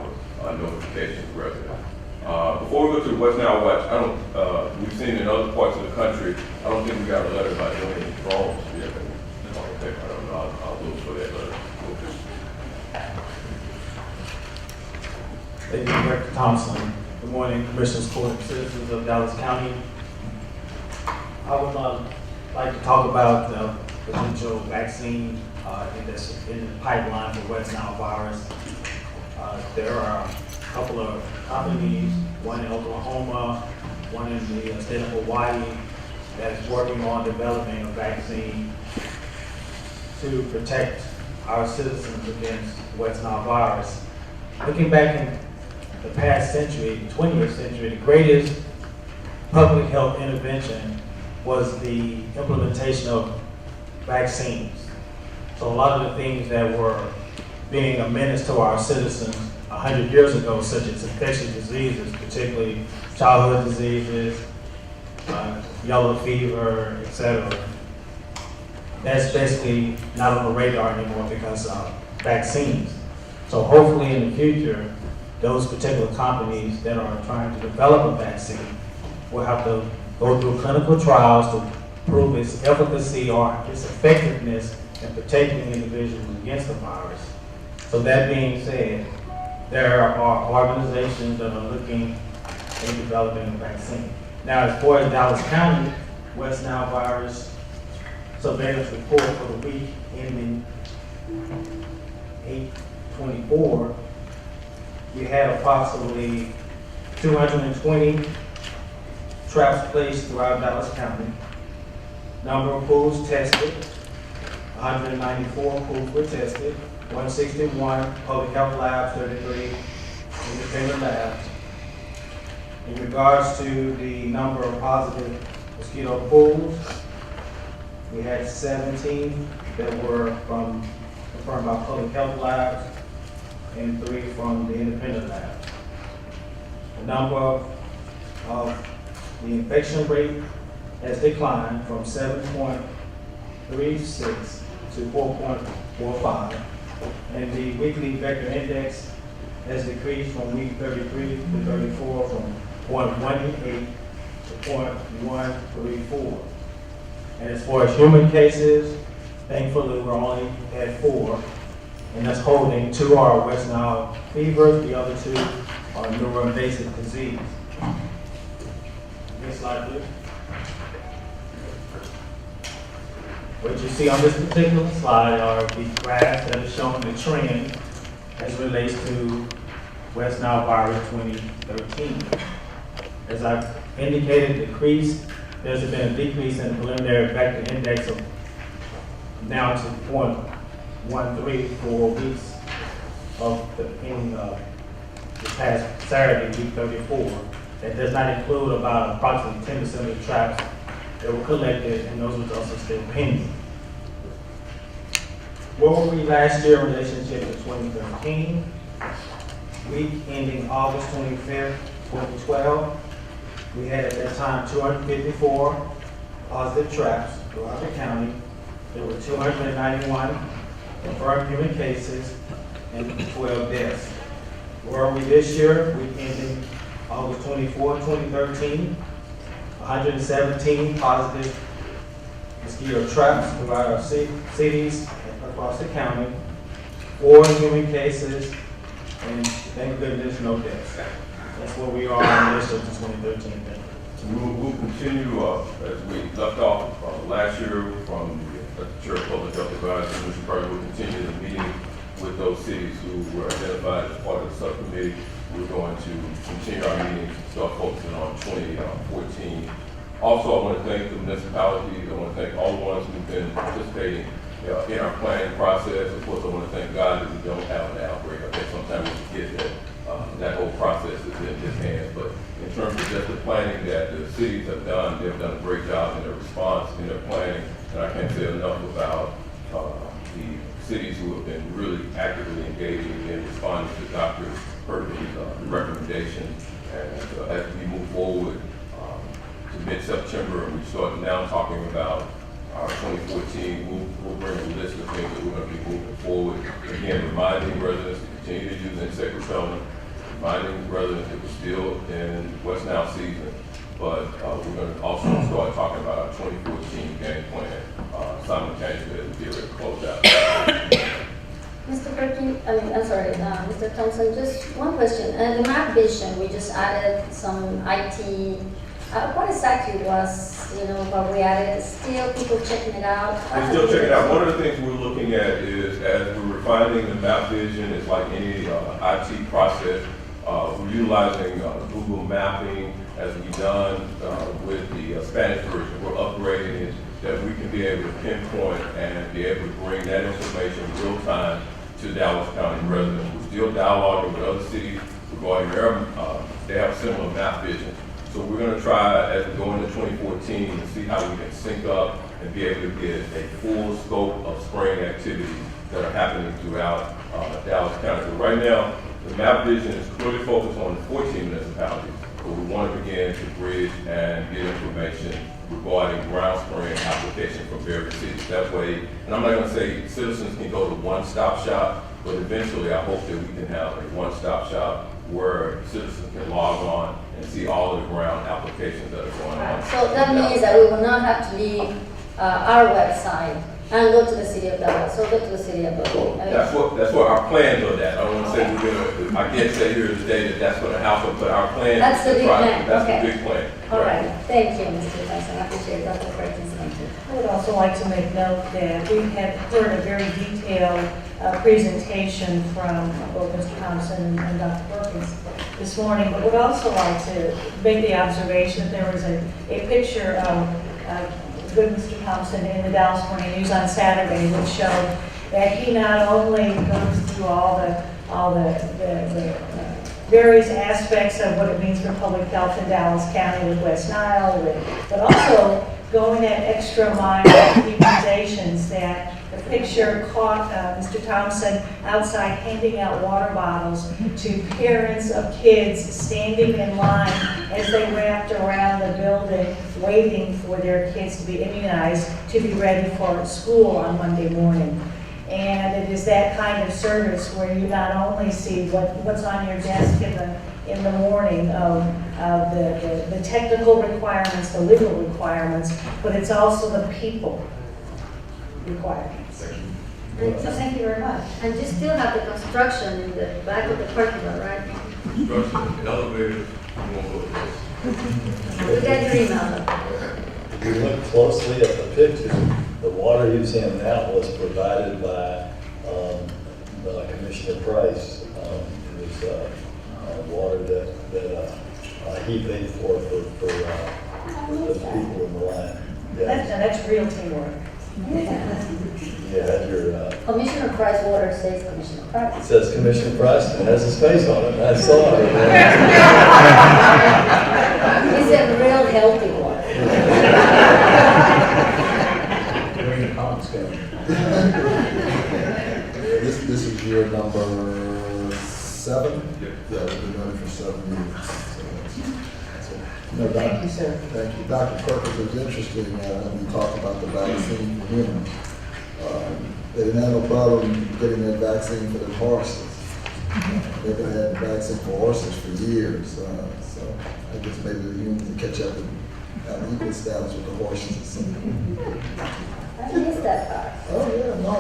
notification to residents. Before we go to the West Nile Watch, we've seen in other parts of the country, I don't think we got a letter about doing any drones yet. Okay, I don't know, I'll look for that letter. Thank you, Director Thompson. Good morning, Commissioners, Court, and citizens of Dallas County. I would like to talk about the potential vaccine in the pipeline for West Nile virus. There are a couple of companies, one in Oklahoma, one in the state of Hawaii, that is working on developing a vaccine to protect our citizens against West Nile virus. Looking back in the past century, the 20th century, the greatest public health intervention was the implementation of vaccines. So a lot of the things that were being a menace to our citizens 100 years ago, such as infectious diseases, particularly childhood diseases, yellow fever, etc. That's basically not on the radar anymore because of vaccines. So hopefully in the future, those particular companies that are trying to develop a vaccine will have to go through clinical trials to prove its efficacy or its effectiveness in protecting individuals against the virus. So that being said, there are organizations that are looking at developing a vaccine. Now, as far as Dallas County, West Nile virus surveillance report for the week ending 8/24, we had approximately 220 traps placed throughout Dallas County. Number of pools tested, 194 pools were tested, 161 public health labs, 33 independent labs. In regards to the number of positive mosquito pools, we had 17 that were confirmed by public health labs and 3 from the independent labs. The number of the infection rate has declined from 7.36 to 4.45, and the weekly vector index has decreased from week 33 to 34 from 0.18 to 0.134. And as far as human cases, thankfully we're only at 4, and that's holding 2 are West Nile fever, the other 2 are neuroinvasive disease. Next slide, please. What you see on this particular slide are the graphs that are showing the trend as it relates to West Nile virus 2013. As I've indicated, there's been a decrease in the preliminary vector index of now to 0.13 for weeks in this past Saturday, week 34. That does not include about approximately 10% of the traps that were collected, and those results are still pending. Where were we last year in relationship to 2013? Week ending August 25th, 2012, we had at that time 254 positive traps throughout the county. There were 291 confirmed human cases and 12 deaths. Where are we this year? Week ending August 24, 2013, 117 positive mosquito traps throughout our cities across the county, 4 human cases, and thank goodness, no deaths. That's where we are in relation to 2013. We'll continue as we left off last year from the as the Chair of Public Health Advisory, Mr. Perkins will continue the meeting with those cities who were identified as part of the subcommittee. We're going to continue our meetings, start focusing on 2014. Also, I want to thank the municipalities. I want to thank all the ones who've been participating in our planning process. Of course, I want to thank God that we don't have an outbreak. I think sometimes we forget that that whole process is in His hands. But in terms of just the planning that the cities have done, they've done a great job in their response, in their planning. And I can't say enough about the cities who have been really actively engaging in responding to Dr. Perkins' recommendations. And as we move forward to mid-September, and we start now talking about our 2014, we'll bring a list of things that we're going to be moving forward. Again, reminding residents to continue to use insect repellent, reminding residents that we're still in West Nile season, but we're going to also start talking about our 2014 game plan simultaneously as we get ready to close out. Mr. Perkins, Mr. Thompson, just one question. The map vision, we just added some IT. What exactly was, what we added? Still people checking it out? We're still checking it out. One of the things we're looking at is, as we're refining the map vision, it's like any IT process, we're utilizing Google Mapping as we've done with the Spanish version. We're upgrading it that we can be able to pinpoint and be able to bring that information real time to Dallas County residents. We're still dialoguing with other cities regarding they have similar map visions. So we're going to try, as we go into 2014, to see how we can sync up and be able to get a full scope of spraying activities that are happening throughout Dallas County. So right now, the map vision is clearly focused on the 14 municipalities, but we want to begin to bridge and get information regarding ground spraying application from various cities. That way, and I'm not going to say citizens can go to one-stop shop, but eventually I hope that we can have a one-stop shop where citizens can log on and see all of the ground applications that are going on. So that means that we will not have to leave our website and go to the city of Dallas, so go to the city of Dallas. That's what our plans are. That I don't want to say we're going to. I can't say here today that that's going to happen, but our plan. That's the big plan. That's Okay. the big plan. All right. Thank you, Mr. Tyson. I appreciate it. Dr. Perkins, thank you. I would also like to make note that we have heard a very detailed presentation from both Mr. Thompson and Dr. Perkins this morning, but would also like to make the observation that there was a picture of good Mr. Thompson in the Dallas Morning News on Saturday, which showed that he not only goes through all the various aspects of what it means for public health in Dallas County with West Nile, but also going that extra mile of immunizations. That the picture caught Mr. Thompson outside handing out water bottles to parents of kids standing in line as they wrapped around the building waiting for their kids to be immunized to be ready for school on Monday morning. And it is that kind of service where you not only see what's on your desk in the morning of the technical requirements, the legal requirements, but it's also the people requirements. And so thank you very much. And you still have the construction in the back of the parking lot, right? Construction, elevators, won't go with this. We got your email. If you look closely at the picture, the water he's in now was provided by Commissioner Price. It was water that he paid for the people in the line. That's real teamwork. Yeah, your Commissioner Price water says Commissioner it Price. says Commissioner Price and it has his face on it. I saw it. It's a real healthy water. During the comments, This is year number 7? Yeah, we've been doing it for 7 years. Thank you, sir. Thank you. Dr. Perkins, it was interesting when you talked about the vaccine for humans. They didn't have no problem getting that vaccine for the horses. They've been having vaccine for horses for years. So I guess maybe the humans will catch up and have equal status with the horses or something. I missed that part. Oh, yeah. No,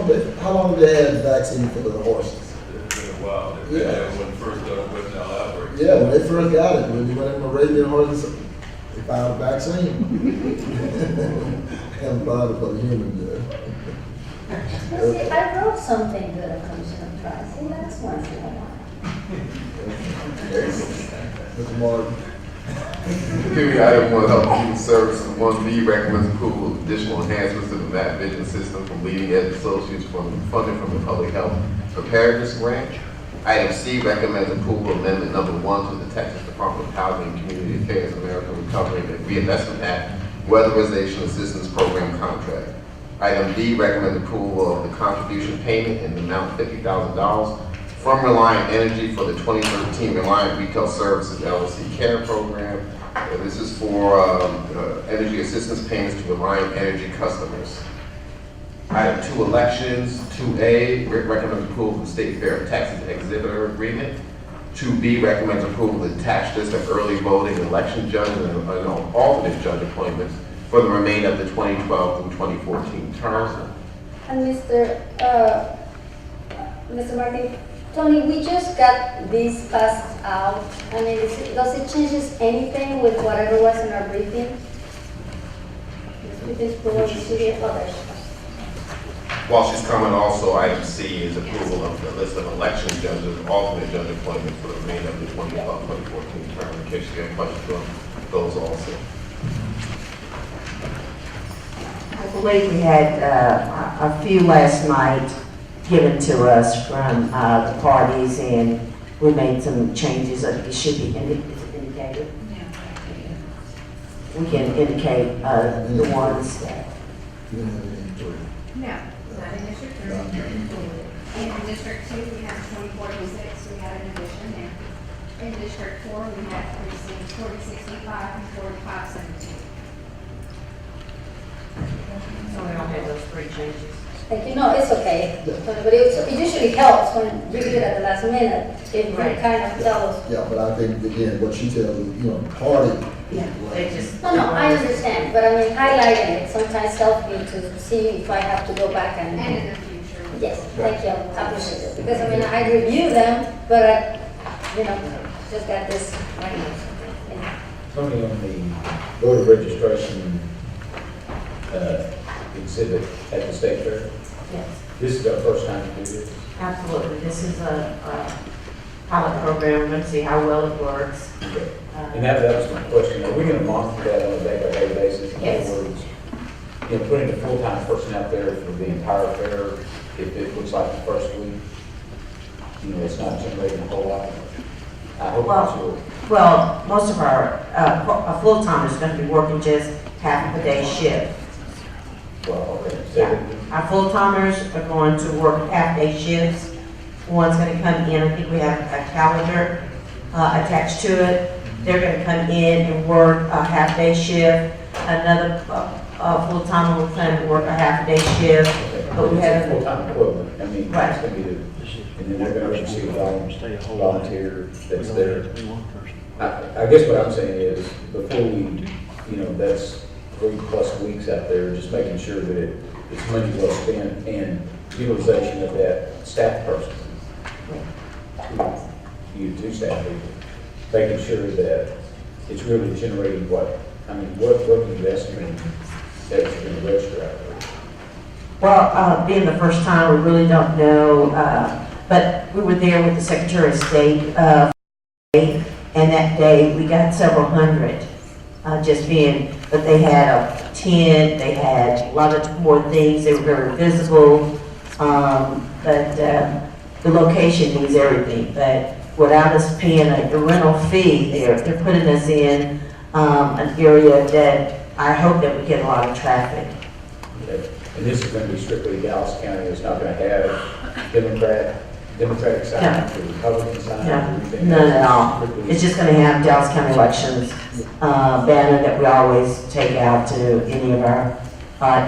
how long have they had vaccine for the horses? It's been a while. They've been there when the first West Nile outbreak. Yeah, when they first got it, when you went in Arabian horses, They found a vaccine. Haven't found it for the human yet. See, I wrote something good on Commissioner Price. See, that's once in a while. Mr. Martin. Community item one, Health and Human Services, 1B recommends approval of additional enhancements to the map vision system from Leading Edge Associates funding from the Public Health Preparedness Grant. Item C recommends approval of amendment number 1 to the Texas Department of Housing and Community Affairs American Recovery and Reinvestment Act Weatherization Assistance Program contract. Item D recommends approval of the contribution payment in the amount of $50,000 from Reliant Energy for the 2013 Reliant Retail Services LLC CARE program. This is for energy assistance payments to Reliant Energy customers. Item 2, elections. 2A, recommends approval of the State Fair of Texas exhibitor agreement. 2B, recommends approval of the tax district early voting election judge and alternate judge appointments for the remainder of the 2012 through 2014 terms. And Mr. Martin, Tony, we just got this passed out. I mean, does it changes anything with whatever was in our briefing? While she's coming, also item C is approval of the list of election judges, alternate judge appointments for the remainder of the 2012-2014 term. In case you have questions on those also. I believe we had a few last night given to us from the parties, and we made some changes. It should be indicated. We can indicate the ones that. No, not in District 3. In District 2, we have 2046, we have an addition there. In District 4, we have 4065 and 4517. So we don't have those three changes. Like, you know, it's okay, Tony, but it usually helps when you do it at the last minute, if you kind of tell us. Yeah, but I think, again, what she tells us, party. Yeah, they just. No, I understand, but I mean, highlighting it sometimes helps me to see if I have to go back and. And in the future. Yes, thank you, I appreciate it, because I mean, I review them, but I, just got this right now. Tony, on the voter registration exhibit at the state fair, Yes, this is our first time to do this. absolutely. This is a pilot program. We're going to see how well it works. And that was my question, are we going to monitor that on a day-by-day basis? Yes. In other words, putting a full-time person out there for the entire fair, if it looks like the first week, it's not generating a whole lot. I hope that's what. Well, most of our full-timers are going to be working just half a day shift. Well, okay. Our full-timers are going to work half-day shifts. One's going to come in, I think we have a calendar attached to it. They're going to come in and work a half-day shift. Another full-timer will come and work a half-day shift. But we have a full-time equivalent. I mean, right. It's going to be and then they're going to receive a volunteer that's there. I guess what I'm saying is, before we, that's 3+ weeks out there, just making sure that it's money well spent and utilization of that staff person. You two staff people, making sure that it's really generating what do you estimate that's going to register out there? Well, being the first time, we really don't know, but we were there with the Secretary of State, and that day we got several hundred, but they had a tent, they had a lot of more things, they were very visible, but the location needs everything, but without us paying a rental fee, they're putting us in an area that I hope that we get a lot of traffic. Okay. And this is going to be strictly Dallas County, it's not going to have Democratic signs or Republican signs or anything? None at all. It's just going to have Dallas County elections banner that we always take out to any of our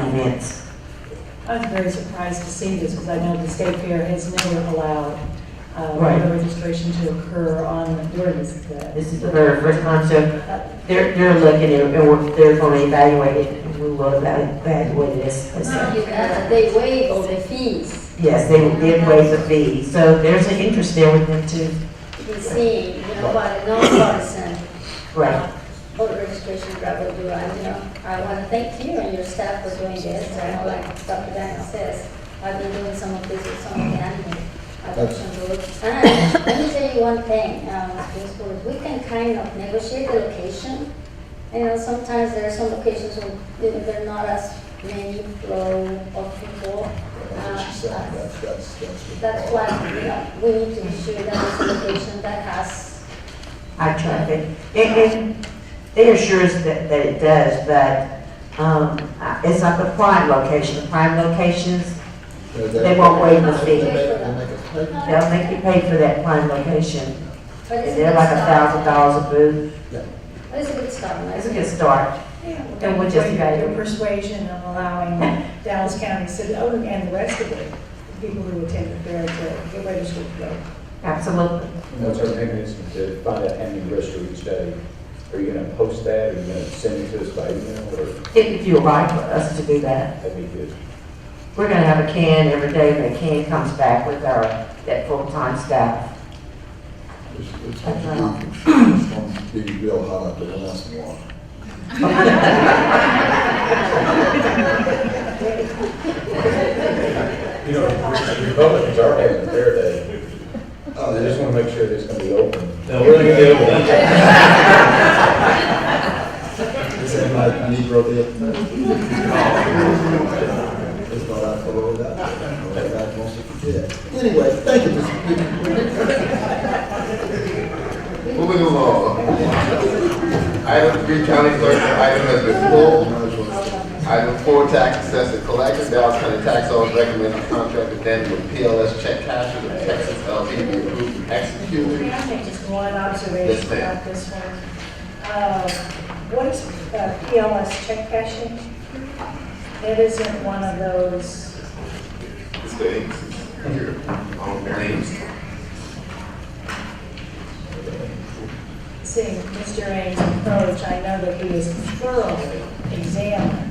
events. I was very surprised to see this because I know the state fair has never allowed Right. voter registration to occur during this. This is the very first time, so they're looking and they're going to evaluate it, and we will evaluate this. They waive all the fees. Yes, they did waive the fee, so there's an interest there with them too. Be seeing, what a non-partisan Right. voter registration registration driver do. And, I want to thank you and your staff for doing this. I know, like Dr. Daniel says, I've been doing some of this with some of the animal adoption groups. And let me tell you one thing, we can kind of negotiate the location. Sometimes there are some locations where there are not as many flow of people. That's why, we need to be sure that it's a location that has high traffic. And they assure us that it does, but it's not the prime location. The prime locations, they won't waive the fee. They'll make you pay for that prime location. And they're like $1,000 a booth. But it's a good start. It's a good start. And we just got your persuasion of allowing Dallas County City, and the rest of the people who attend the fair to get registered to go. Absolutely. What's our mechanism to find out how many register each day? Are you going to post that? Are you going to send it to us by email? Or? If you're right for us to do that. That'd be good. We're going to have a can every day, and the can comes back with that full-time staff. It's going to be real hot every once in a while. Republicans are having a fair day. They just want to make sure that it's going to be open. No, we're going to be open. Is that like Negro Day? It's not out for all that. God wants to forget. Anyway, thank you, Mr. Moving along. Item 3, county clerk, item has been pulled. Item 4, tax assessor collector, Dallas County Tax Office recommends a contract addendum with PLS Check Cashers of Texas LP be approved and executed. Can I make just one observation about this one? What is PLS check cashing? It isn't one of those. It's the names here on names. Seeing Mr. Ames' approach, I know that he has thoroughly examined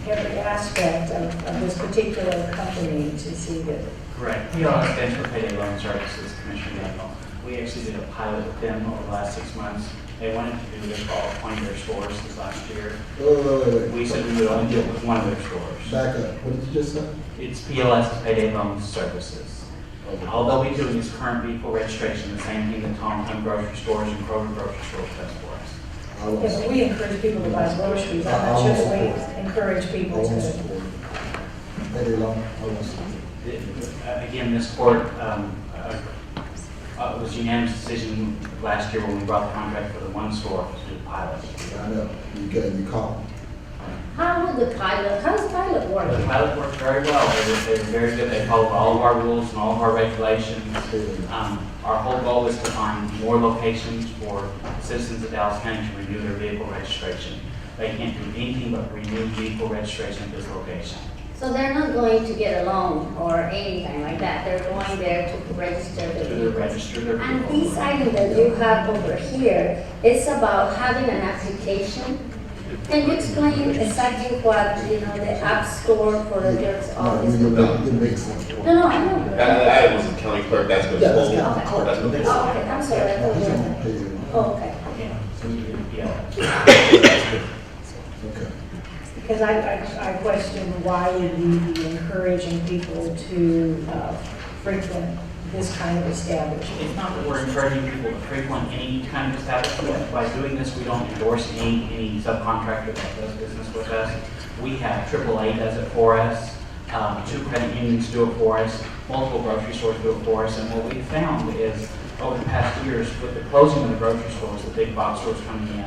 every aspect of this particular company to see that. Correct. PLS stands for Payday Loan Services, Commissioner Daniel. We actually did a pilot with them over the last 6 months. They wanted to do this for all 20 of their stores this last year. Wait. We said we would only do it with one of their stores. Back up. What did you just say? It's PLS, Payday Loan Services. All they'll be doing is current vehicle registration, the same thing that Tom Thumb grocery stores and Kroger grocery stores does for us. Yes, we encourage people to buy groceries. I'm not sure that we encourage people to. Again, this court was unanimous decision last year when we brought the contract for the one store to do the pilot. I know. You call. how does pilot work? The pilot works very well. They're very good. They follow all of our rules and all of our regulations. Our whole goal is to find more locations for citizens of Dallas County to renew their vehicle registration. They can't do anything but renew vehicle registration at this location. So they're not going to get a loan or anything like that. They're going there to register their vehicle. And this item that you have over here is about having an application. Can you explain exactly what, the app store for the clerk's office? No, I know. That was the county clerk, that's been pulled. Okay, I'm sorry. I thought you were- okay. Because I question why would we be encouraging people to frequent this kind of establishment? It's not that we're encouraging people to frequent any kind of establishment. By doing this, we don't endorse any subcontractor that does business with us. We have AAA does it for us. 2 credit unions do it for us. Multiple grocery stores do it for us. And what we've found is over the past years, with the closing of the grocery stores, the big box stores coming in,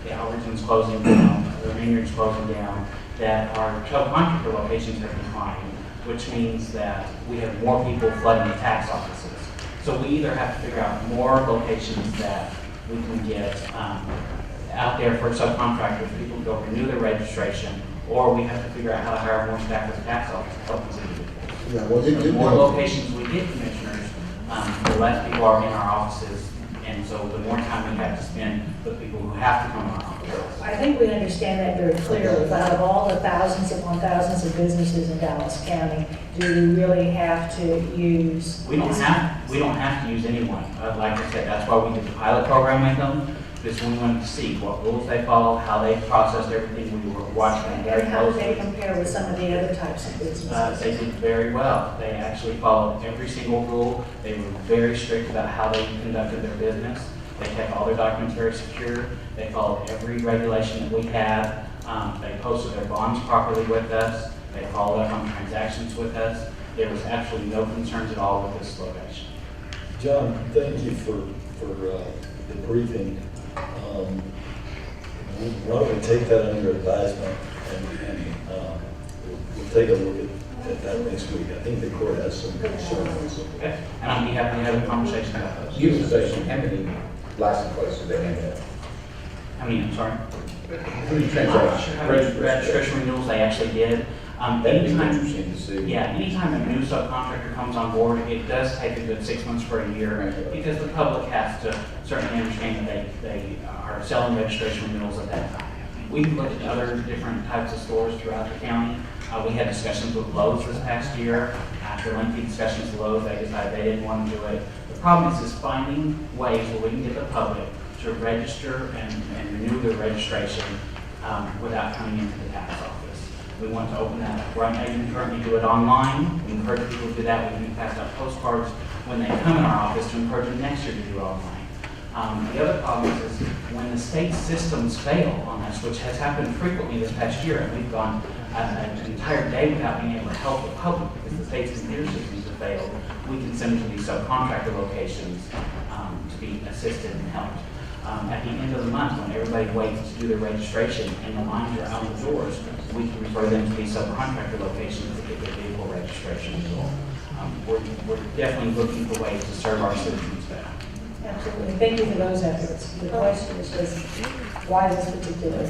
the Albertsons closing down, the Vineyards closing down, that our subcontractor locations have declined, which means that we have more people flooding the tax offices. So we either have to figure out more locations that we can get out there for subcontractors, people to go renew their registration, or we have to figure out how to hire more staff at the tax office to help these individuals. Yeah, well, The more locations we get, commissioners, the less people are in our offices, and so the more time we have to spend with people who have to come to our offices. I think we understand that very clearly, but out of all the thousands upon thousands of businesses in Dallas County, do we really have to use? We don't have to use anyone. Like I said, that's why we did the pilot program with them. Because we wanted to see what rules they follow, how they processed everything. We were watching them very And how do they closely. compare with some of the other types of businesses? They did very well. They actually followed every single rule. They were very strict about how they conducted their business. They kept all their documents very secure. They followed every regulation that we had. They posted their bonds properly with us. They followed up on transactions with us. There was absolutely no concerns at all with this location. John, thank you for the briefing. Why don't we take that under advisement and we'll take a look at that next week. I think the court has some concerns. Okay. And I'd be happy to have a conversation about those. Utilization, how many license plates do they have? How many, I'm sorry? How many transactions? Registration renewals, they actually did. That'd be Anytime- interesting to see. Yeah, anytime a new subcontractor comes on board, it does take a good 6 months for a year because the public has to certainly understand that they are selling registration renewals at that time. We've looked at other different types of stores throughout the county. We had discussions with Lowe's this past year. After lengthy discussions with Lowe's, they decided they didn't want to do it. The problem is finding ways where we can get the public to register and renew their registration without coming into the tax office. We want to open that up. Right now, you can currently do it online. We encourage people to do that. We can pass out postcards when they come in our office to encourage them next year to do it online. The other problem is when the state systems fail on us, which has happened frequently this past year, and we've gone an entire day without being able to help the public because the state's computer systems have failed, we can send them to these subcontractor locations to be assisted and helped. At the end of the month, when everybody waits to do their registration and the lines are out the doors, we can refer them to these subcontractor locations to get their vehicle registration. We're definitely looking for ways to serve our citizens better. Absolutely. Thank you for those efforts. The question is just, why this particular?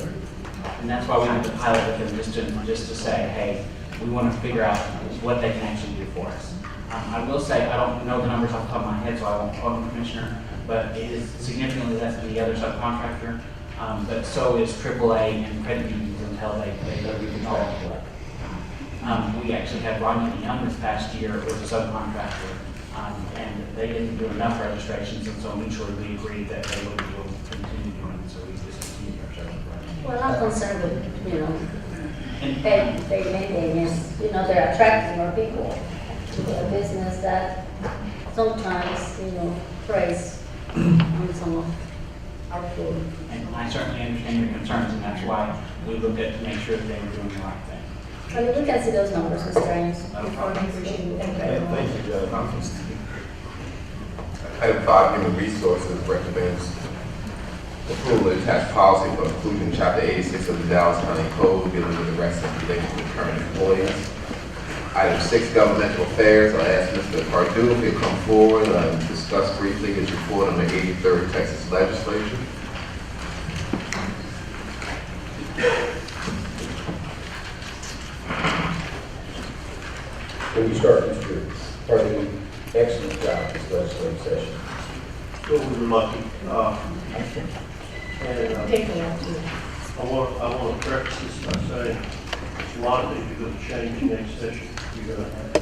And that's why we have to pilot with them, just to say, hey, we want to figure out what they can actually do for us. I will say, I don't know the numbers off the top of my head, so I won't quote them, Commissioner, but it is significantly less than the other subcontractor. But so is AAA and credit unions until they go through the all. We actually had Rodney Young this past year was a subcontractor, and they didn't do enough registrations, and so mutually we agreed that they would continue doing it, so we discontinued our service. Well, I'm concerned with, they mandating is, they're attracting more people to a business that sometimes, preys on some of our food. And I certainly understand your concerns, and that's why we looked at to make sure that they were doing the right thing. I mean, we can see those numbers, Mr. Ames. No problem. Thank you, John. Item 5, Human Resources recommends approval of attached policy for inclusion in Chapter 86 of the Dallas County Code dealing with arrests and related to current employees. Item 6, Governmental Affairs. I'll ask Mr. Pardue if he'll come forward and discuss briefly his report on the 83rd Texas Legislature. When you start, Mr. Pardue, excellent job this legislative session. Well, we were lucky. Take a look too. I want to preface this by saying a lot of things are going to change next session. You're going to have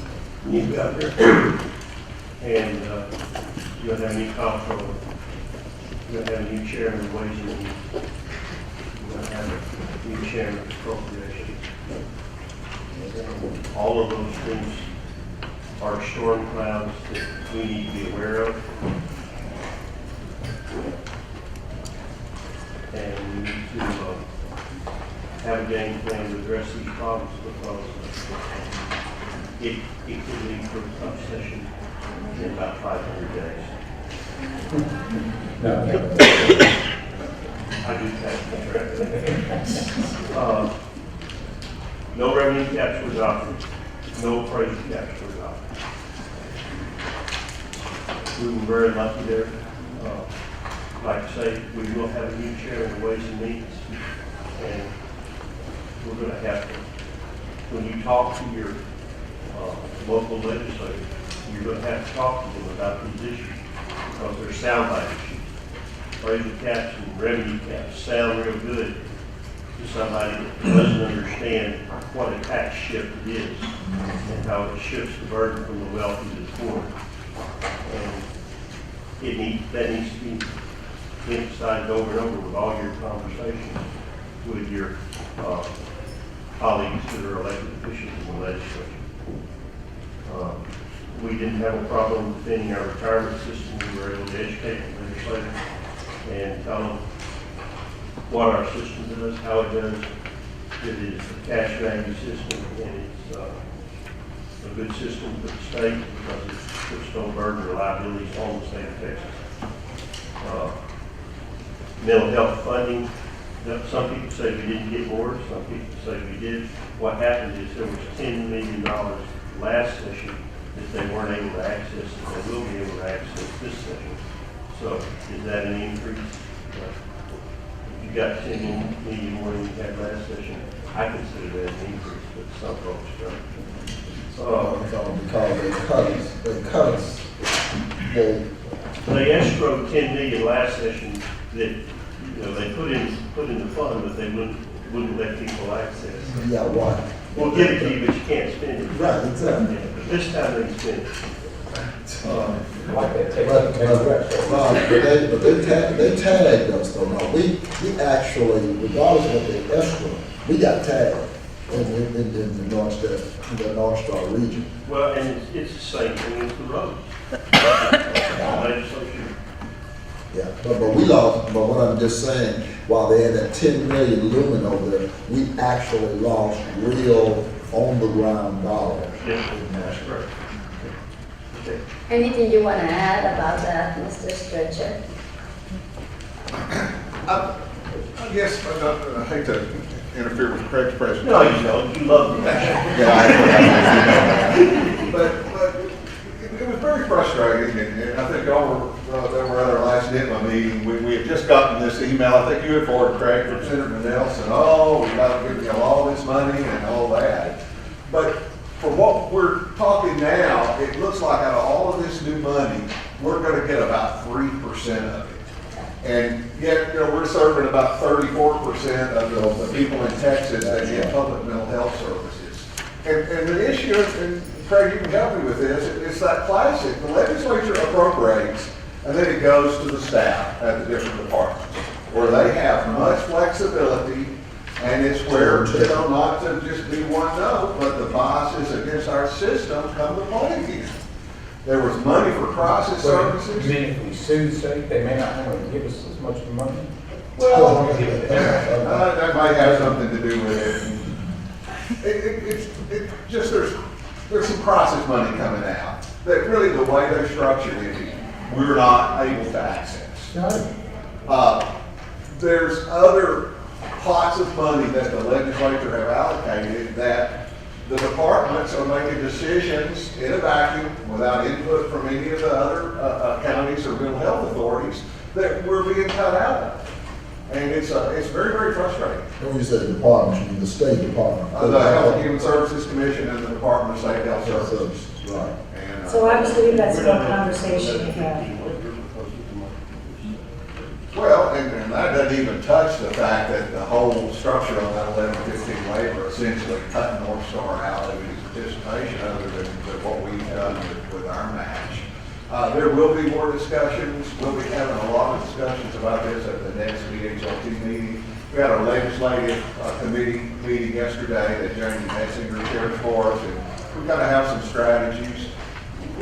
new governor, and you're going to have new comptroller. You're going to have a new chairman of Ways and Means. You're going to have a new chairman of appropriations. All of those things are storm clouds that we need to be aware of. And we need to have a game plan to address these problems because it could lead to a tough session in about 500 days. No. I do tax contract. No revenue caps were adopted. No appraisal caps were adopted. We were very lucky there. Like I say, we will have a new chair in Ways and Means, and we're going to have to, when you talk to your local legislators, you're going to have to talk to them about these issues because they're soundbite issues. Appraisal caps and revenue caps sound real good to somebody that doesn't understand what a tax shift it is and how it shifts the burden from the wealthy to the poor. And that needs to be emphasized over and over with all your conversations with your colleagues that are elected officials in the legislature. We didn't have a problem defending our retirement system. We were able to educate the legislators and tell them what our system does, how it does. It is a cash value system, and it's a good system for the state because it puts no burden or liabilities on the state of Texas. Mental health funding, some people say we didn't get more, some people say we did. What happened is there was $10 million last session that they weren't able to access, and they will be able to access this session. So is that an increase? If you got 10 million more than you had last session, I consider that an increase, but some folks don't. Because they cut us. They escrowed 10 million last session that, they put in the fund, but they wouldn't let people access. Yeah, why? We'll give it to you, but you can't spend it. Right, exactly. Yeah, but this time they spend it. But they tagged us though. No, we actually, regardless of what they escrow, we got tagged in the North Star region. Well, and it's the same thing as the roads. Legislature. Yeah, but we lost, but what I'm just saying, while they had that 10 million looming over there, we actually lost real on-the-ground dollars. Yeah, that's correct. Okay. Anything you want to add about that, Mr. Stretcher? I guess, I hate to interfere with Craig's presentation. No, you don't. You love the But it was very frustrating, and I think there were other last day at my meeting, we had just gotten this email, I think you had forwarded, Craig, from Senator Nelson, oh, we got to give all this money and all that. But for what we're talking now, it looks like out of all of this new money, we're going to get about 3% of it. And yet, we're serving about 34% of the people in Texas that get public mental health services. And the issue, and Craig, you can help me with this, it's that classic. The legislature appropriates, and then it goes to the staff at the different departments, where they have much flexibility, and it's where, not to just be one note, but the biases against our system come to play again. There was money for crisis services. You mean if we sue the state, they may not want to give us as much money? Well, that might have something to do with it. It just, there's some crisis money coming out that really the way they're structured it, we're not able to access. There's other pots of money that the legislature have allocated that the departments are making decisions in a vacuum without input from any of the other counties or mental health authorities that we're being cut out of. And it's very, very frustrating. When you say department, you mean the State Department? The Health and Human Services Commission and the Department of State Health Services. Right. And, So obviously that's no conversation we have. well, and that doesn't even touch the fact that the whole structure on that 1115 waiver essentially cut North Star out of any participation other than what we've done with our match. There will be more discussions. We'll be having a lot of discussions about this at the next BHLT meeting. We had our legislative committee meeting yesterday that Jamie Metzinger chaired for us, and we've got to have some strategies.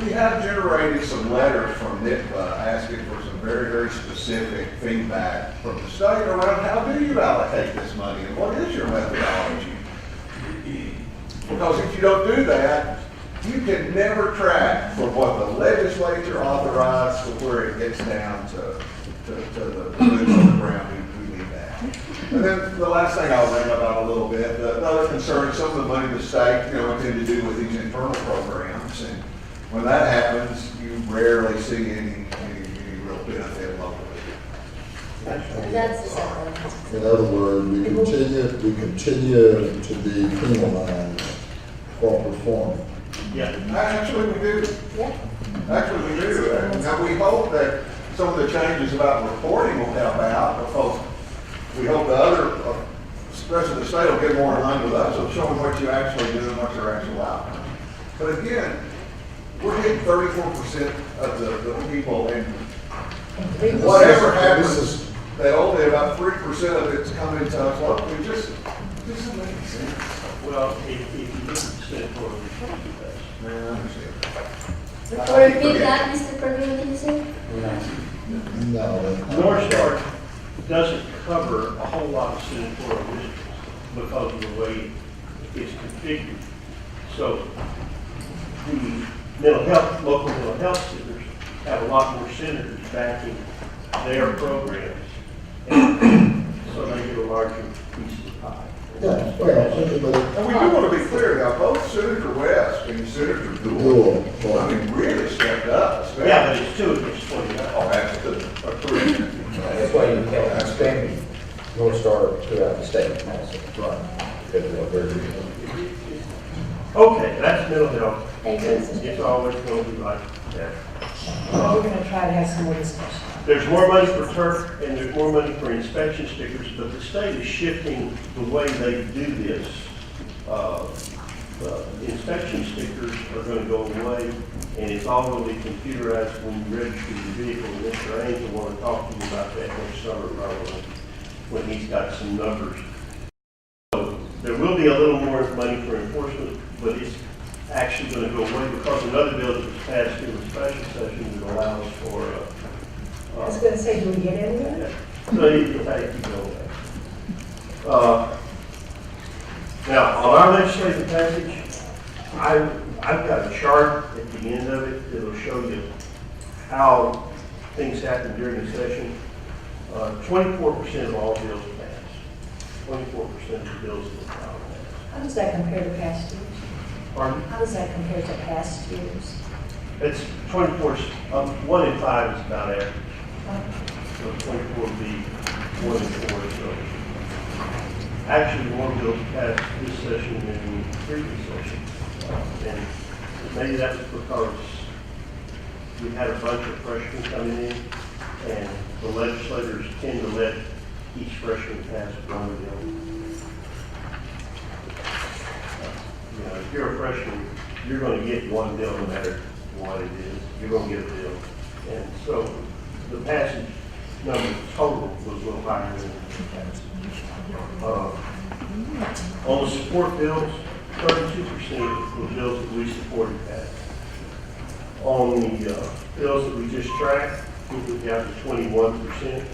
We have generated some letters from NIPA asking for some very, very specific feedback from the state around how do you allocate this money and what is your methodology? Because if you don't do that, you can never track from what the legislature authorized to where it gets down to the boots on the ground. We need that. And then the last thing I'll bring up a little bit, the other concern is some of the money the state, intend to do with these internal programs. And when that happens, you rarely see any real benefit locally. In other words, we continue to be penalized for performing. Yeah, actually we do. Yeah. Actually we do. Now we hope that some of the changes about reporting will help out because we hope the other, especially the state, will get more in line with us of showing what you actually do and what your actual outcome. But again, we're hitting 34% of the people, and Whatever happens, that only about 3% of it's coming to us locally, just doesn't make sense. Well, if you look at the Senate Court of Appeals, Man, I understand. Or repeat that, Mr. Perdue, did you say? No. North Star doesn't cover a whole lot of senatorial districts because of the way it's configured. So the local mental health centers have a lot more senators backing their programs, and so they get a larger piece of the pie. Yeah, well, And we do want to be clear now, both Senator West and Senator Dool, I mean, really stepped up. Yeah, but it's 2 against 29. Oh, absolutely. Or 3. That's why you can't expand North Star throughout the state also. Right. Because of what they're doing. Okay, that's mental health. Thank you, Mr. It's always going to be like that. We're going to try to have some more discussion. There's more money for turf and there's more money for inspection stickers, but the state is shifting the way they do this. The inspection stickers are going to go away, and it's all going to be computerized when you register your vehicle. And Mr. Ames will want to talk to you about that next summer, probably, when he's got some numbers. So there will be a little more money for enforcement, but it's actually going to go away because another bill that was passed in the special session that allows for I was going to say, do we get anywhere? yeah. So you can take it away. Now, on our legislative package, I've got a chart at the end of it that'll show you how things happen during the session. 24% of all bills pass. 24% of the bills that are passed. How does that compare to past years? Pardon? How does that compare to past years? It's 24, 1 in 5 is about average. So 24 would be 1 in 4. So actually, more bills passed this session than the previous session. And maybe that was because we had a bunch of freshmen coming in, and the legislators tend to let each freshman pass one bill. You know, if you're a freshman, you're going to get one bill no matter what it is. You're going to get a bill. And so the passage number total was a little higher than on the support bills, 32% were bills that we supported passed. On the bills that we just tracked, we were down to 21%.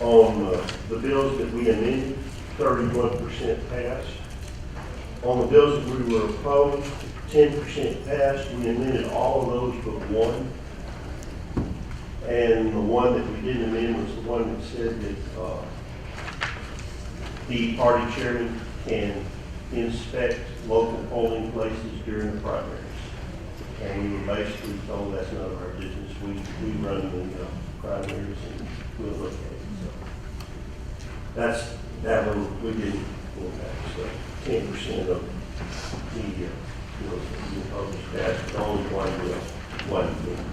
On the bills that we amended, 31% passed. On the bills that we were opposed, 10% passed. We amended all of those but one. And the one that we didn't amend was the one that said that the party chairman can inspect local polling places during the primaries. And we were basically told that's none of our business. We run the primaries and we'll look at it. So that one we didn't go back. So 10% of the bills that we opposed passed, only one bill.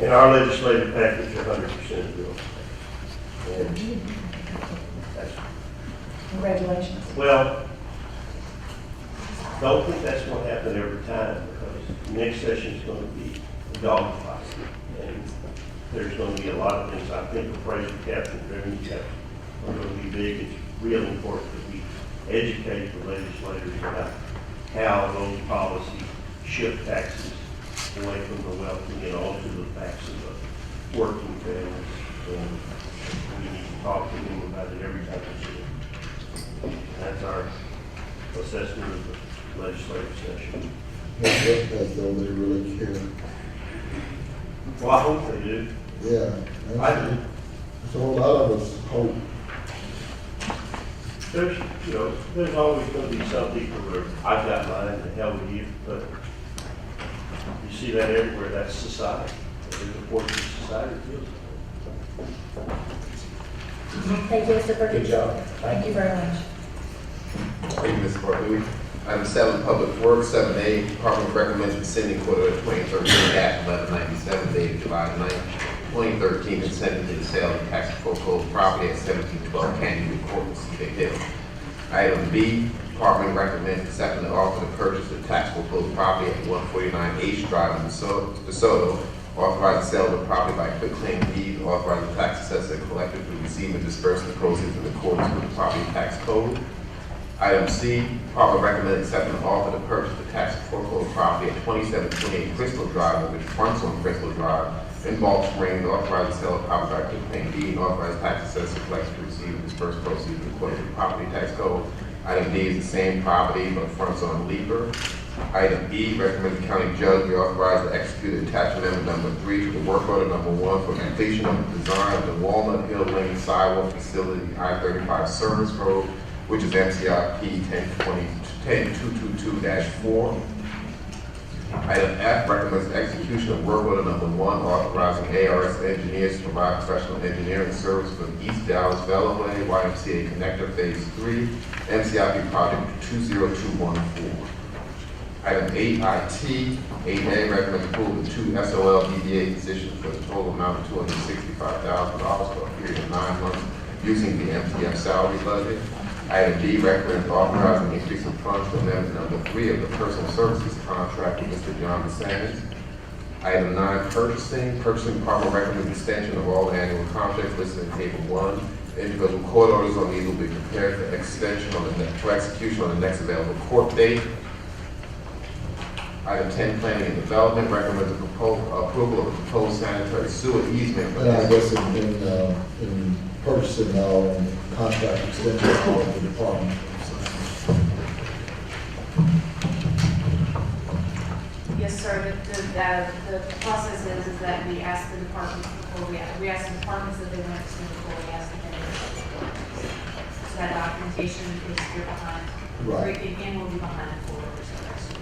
In our legislative package, 100% bills. And that's, Congratulations. well, don't think that's going to happen every time, because the next session is going to be a dogfight. And there's going to be a lot of things. I think appraisal cap and revenue cap are going to be big. It's really important that we educate the legislators about how those policies shift taxes away from the wealthy and onto the backs of the working families. And we need to talk to them about it every time we see it. That's our assessment of the legislative session. As though they really care. Well, I hope they do. Yeah. I do. So a lot of us hope. There's always going to be some people who are, I've got mine, the hell with you, but you see that everywhere. That's society. There's a portion of society that feels Thank you, Mr. Perdue. Good job. Thank you very much. Thank you, Ms. Bartley. Item 7, Public Works, 7A, Department recommends rescinding Court Order 2013-1197 dated July 9, 2013, consenting to the sale of tax foreclosed property at 1712 Canyon Court, Cedar Hill. Item B, Department recommends accepting the offer to purchase the tax foreclosed property at 149 H Drive in DeSoto authorize the sale of the property by quick claim deed, authorize the tax assessor and collector to receive and disperse the proceeds in accordance with the property tax code. Item C, Department recommend accepting an offer to purchase the tax foreclosed property at 2728 Crystal Drive, which fronts on Crystal Drive in Balch Springs, authorize the sale of property by quick claim deed, and authorize tax assessor and collector to receive and disperse proceeds in accordance with the property tax code. Item D is the same property, but fronts on Leaper. Item E, recommend the county judge be authorized to execute attachment amendment number 3 to the work order number 1 for completion of the design of the Walnut Hill Lane sidewalk facility I-35 service road, which is MCIP 10222-4. Item F, recommends the execution of work order number 1, authorizing ARS engineers to provide professional engineering service for the East Dallas Bellaway YMCA Connector Phase 3, MCIP project 20214. Item 8IT, 8A, recommends approval of 2 SOL DBA positions for a total amount of $265,000 for a period of 9 months using the MTF salary budget. Item D, recommends authorizing the increase in funds for amendment number 3 of the personal services contract with Mr. John DeSantis. Item 9, purchasing. Purchasing department recommends extension of all annual contracts listed in table 1. Individual court orders on these will be prepared for extension on for execution on the next available court date. Item 10, planning and development recommends approval of the proposed sanitary sewer easement. And I guess in purchasing now and contract extension of the department. Yes, sir. The process is that we ask the departments before we ask the departments that they want to extend before we ask the vendors. So that documentation is here behind. Right. Again, we'll be behind the court orders for next week.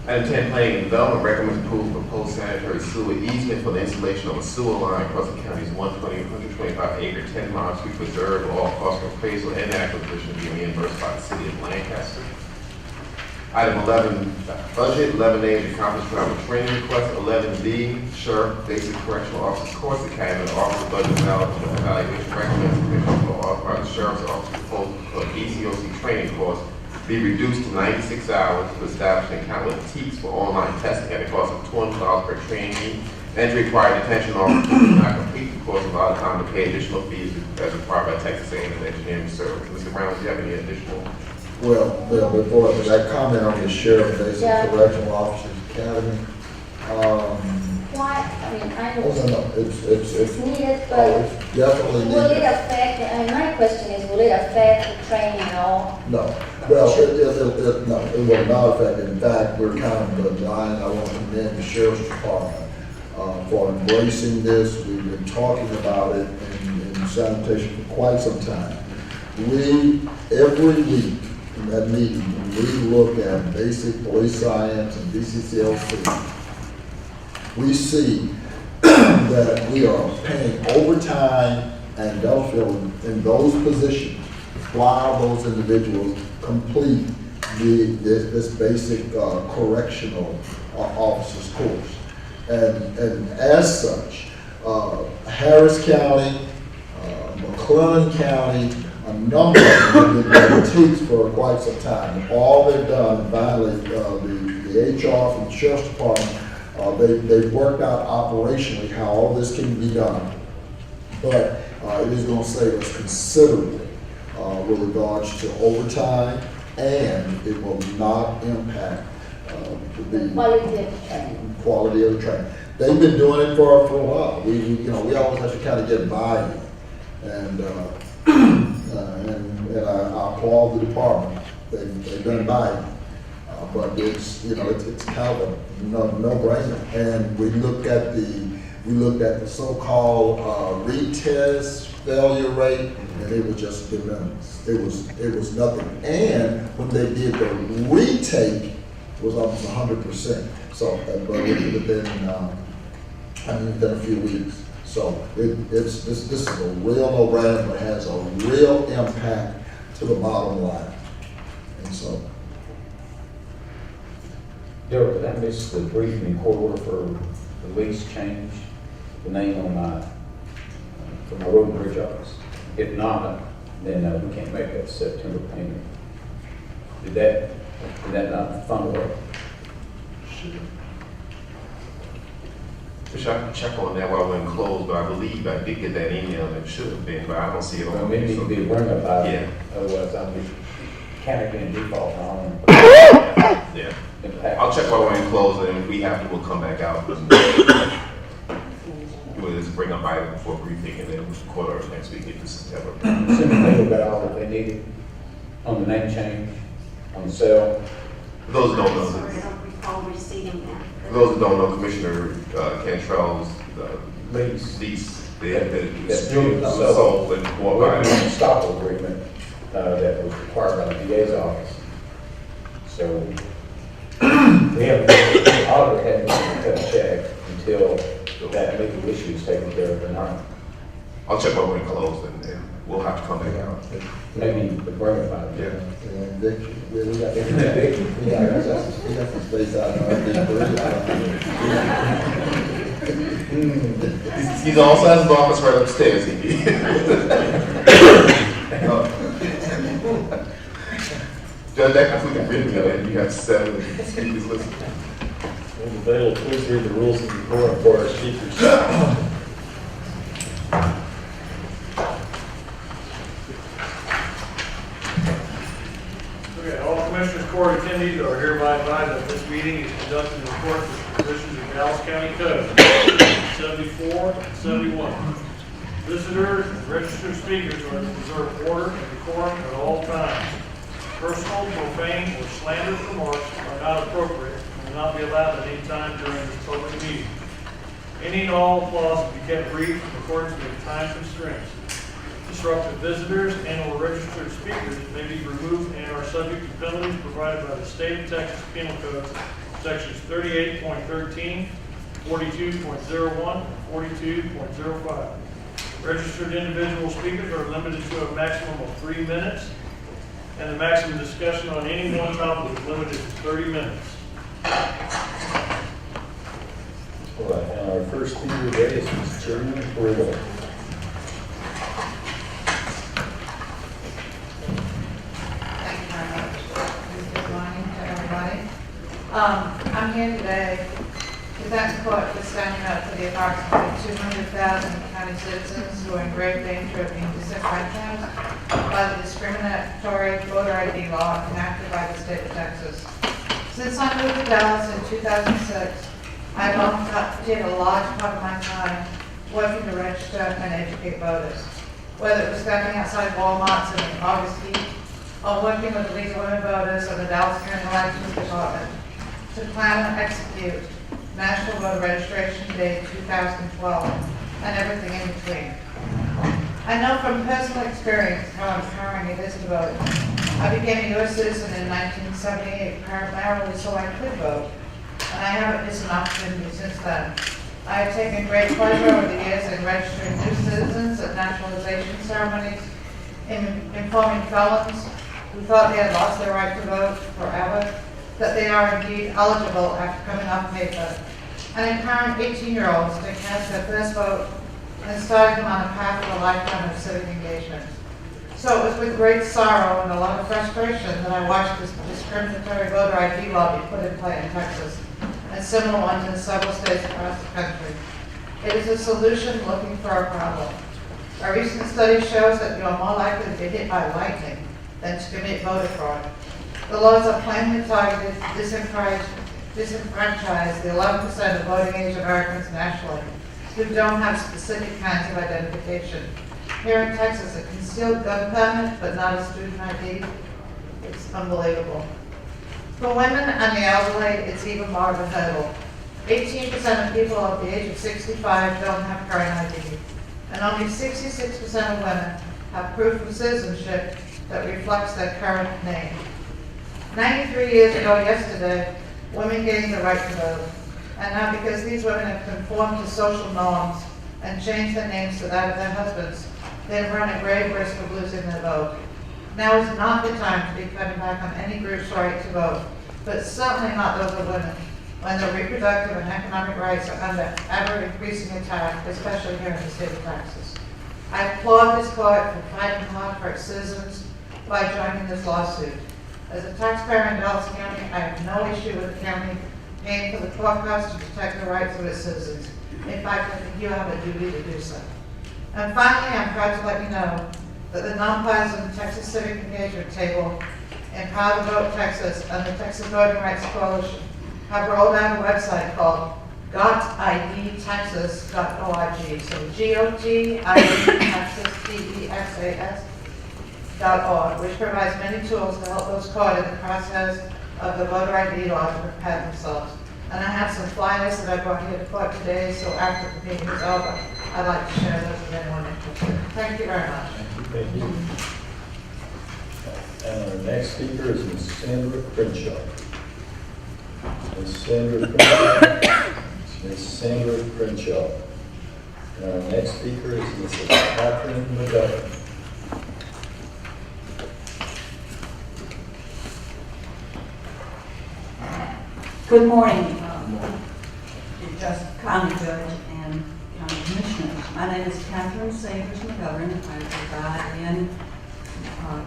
Item 10, planning and development recommends approval of proposed sanitary sewer easement for the installation of a sewer line across the county's 125 acre, 10 mile to preserve all costs of appraisal and acquisition being reimbursed by the city of Lancaster. Item 11, budget. 11A, the conference travel training request. 11B, sheriff basic correctional officer's course academy, officer budget evaluation recommends the commission to authorize the sheriff's office proposal for ECOC training course be reduced to 96 hours to establish an account with TEACS for online testing at a cost of $20 per trainee, and to require detention officers who do not complete the course without time to pay additional fees as required by Texas A&M Engineering Service. Mr. Brown, do you have any additional? Well, before that comment on the sheriff basic correctional officers academy. Why, I mean, I know Oh, no, it's needed, oh, but it's definitely will it needed. affect, and my question is, will it affect the training at all? No, well, no, it will not affect it. In fact, we're kind of blind. I want to commend the sheriff's department for embracing this. We've been talking about it in sanitation for quite some time. Every week in that meeting, we look at basic police science and BCCLC. We see that we are paying overtime and benefit in those positions while those individuals complete this basic correctional officer's course. And as such, Harris County, McClellan County, a number of them have been TEACS for quite some time. All they've done, finally, the HR from the Sheriff's Department, they've worked out operationally how all this can be done. But it is going to save us considerably with regards to overtime, and it will not impact the quality of the training. They've been doing it for a while. We always have to kind of get buy-in, and I applaud the department. They've done buy-in. But it's kind of a no-brainer. And we looked at the so-called retest failure rate, and it was just de minimis. It was nothing. And when they did the retake, it was almost 100%. So, but within a few weeks. So this is a real no-brainer, but has a real impact to the bottom line. And so. Darryl, did I miss the briefing in court order for the lease change, the name on for my road and bridge office? If not, then we can't make that September payment. Did that not funnel up? Commissioner, I can check on that while we're in close, but I believe I did get that email and it should have been, but I don't see it on. Maybe it need to be bring up by, Yeah. otherwise I'm just counting in default on. Yeah. Impact. I'll check while we're in close, and if we have to, we'll come back out. We'll just bring up item for briefing, and then quarter of next week into September. Assuming they got all that they needed on the name change, on the sale. For those who don't know, Sorry, I don't recall receiving that. for those who don't know, Commissioner Cantrell's Lease. that's due, sold and bought We're by. on a stop agreement, that was required by the DA's office. So, we haven't, the auditor hadn't cut a check until that legal issue is taken care of or not. I'll check while we're in close, and we'll have to come back out. Maybe the bring it by. Yeah. We got some space out He's also has his office right upstairs. Judge, that concludes the briefing, and you have 7 speakers listed. When available, please read the rules of the court for our speakers. Okay, all Commissioners Court attendees are hereby advised that this meeting is conducted in accordance with the provisions of Dallas County Code 74 and 71. Visitors and registered speakers are to preserve order and decorum at all times. Personal, profane, or slanderous remarks are not appropriate and will not be allowed at any time during this public meeting. Any and all applause will be kept brief in accordance with time constraints. Disruptive visitors and/or registered speakers may be removed and are subject to penalties provided by the State of Texas Penal Code, sections 38.13, 42.01, and 42.05. Registered individual speakers are limited to a maximum of 3 minutes, and the maximum discussion on any one topic is limited to 30 minutes. All right, and our first speaker today is Mr. Chairman Riddle. Thank you very much. Good morning to everybody. I'm here today to thank the court for standing up for the approximately 200,000 county citizens who are in grave danger of being disenfranchised by the discriminatory voter ID law enacted by the state of Texas. Since I moved to Dallas in 2006, I've dedicated a large part of my time working to register and educate voters. Whether it was standing outside Walmart's in the August heat, or working with the League of Women Voters and the Dallas County Elections Department to plan and execute National Voter Registration Day 2012 and everything in between. I know from personal experience how empowering it is to vote. I became a U.S. citizen in 1978 primarily so I could vote, and I haven't missed an opportunity since then. I have taken great pleasure over the years in registering new citizens at naturalization ceremonies, in informing felons who thought they had lost their right to vote forever, that they are indeed eligible after coming off paper, and empowering 18-year-olds to cast their first vote and starting them on a path of a lifetime of civic engagement. So it was with great sorrow and a lot of frustration that I watched this discriminatory voter ID law be put in play in Texas, and similar ones in several states across the country. It is a solution looking for a problem. A recent study shows that you are more likely to be hit by lightning than to commit voter fraud. The laws are plainly targeted to disenfranchise the 11% of voting age Americans nationally who don't have specific kinds of identification. Here in Texas, a concealed gun permit, but not a student ID, it's unbelievable. For women and the elderly, it's even more of a hurdle. 18% of people of the age of 65 don't have current ID, and only 66% of women have proof of citizenship that reflects their current name. 93 years ago yesterday, women gained the right to vote, and now because these women have conformed to social norms and changed their names to that of their husbands, they have run a grave risk of losing their vote. Now is not the time to be cutting back on any group's right to vote, but certainly not those of women, when their reproductive and economic rights are under ever-increasing attack, especially here in the state of Texas. I applaud this court for fighting hard for its citizens by joining this lawsuit. As a taxpayer in Dallas County, I have no issue with the county paying for the court costs to protect the rights of its citizens. In fact, I think you have a duty to do so. And finally, I'm proud to let you know that the nonpartisan Texas Civic Engagement Table and Proud to Vote Texas and the Texas Voting Rights Coalition have rolled out a website called gotidtexas.org. So GOTIDTexas.org, which provides many tools to help those caught in the process of the voter ID law to prepare themselves. And I have some flyers that I brought here to court today, so after the meeting is over, I'd like to share those with anyone interested. Thank you very much. Thank you. And our next speaker is Ms. Sandra Crenshaw. Ms. Sandra Crenshaw. And our next speaker is Mrs. Catherine McGovern. Good morning, Just County Judge and County Commissioners. My name is Catherine Sanders McGovern. I reside in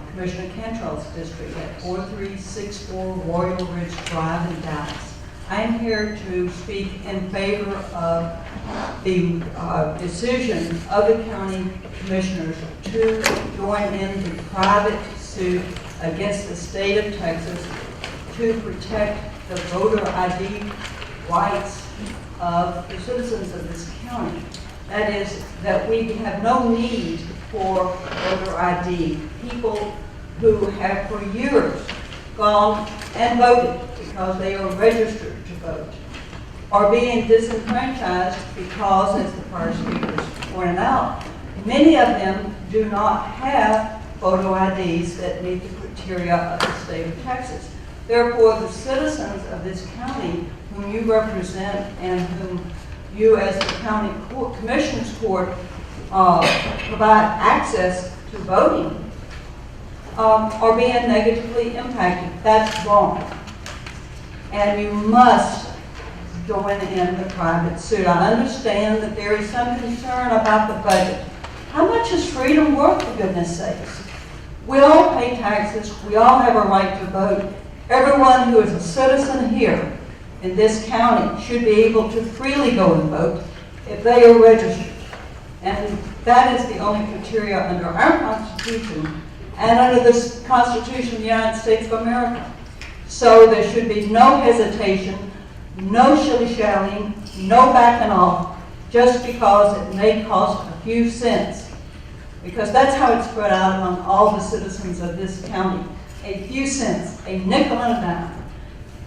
Commissioner Cantrell's district at 4364 Royal Ridge Drive in Dallas. I am here to speak in favor of the decision of the county commissioners to join in the private suit against the state of Texas to protect the voter ID rights of the citizens of this county. That is, that we have no need for voter ID. People who have for years gone and voted because they are registered to vote are being disenfranchised because, as the prior speakers pointed out, many of them do not have photo IDs that meet the criteria of the state of Texas. Therefore, the citizens of this county whom you represent and whom you as the county commissioners court provide access to voting are being negatively impacted. That's wrong. And you must join in the private suit. I understand that there is some concern about the budget. How much is freedom worth, for goodness sakes? We all pay taxes. We all have a right to vote. Everyone who is a citizen here in this county should be able to freely go and vote if they are registered. And that is the only criteria under our Constitution and under the Constitution of the United States of America. So there should be no hesitation, no shilly-shallying, no backing off, just because it may cost a few cents. Because that's how it's spread out among all the citizens of this county. A few cents, a nickel and a dime.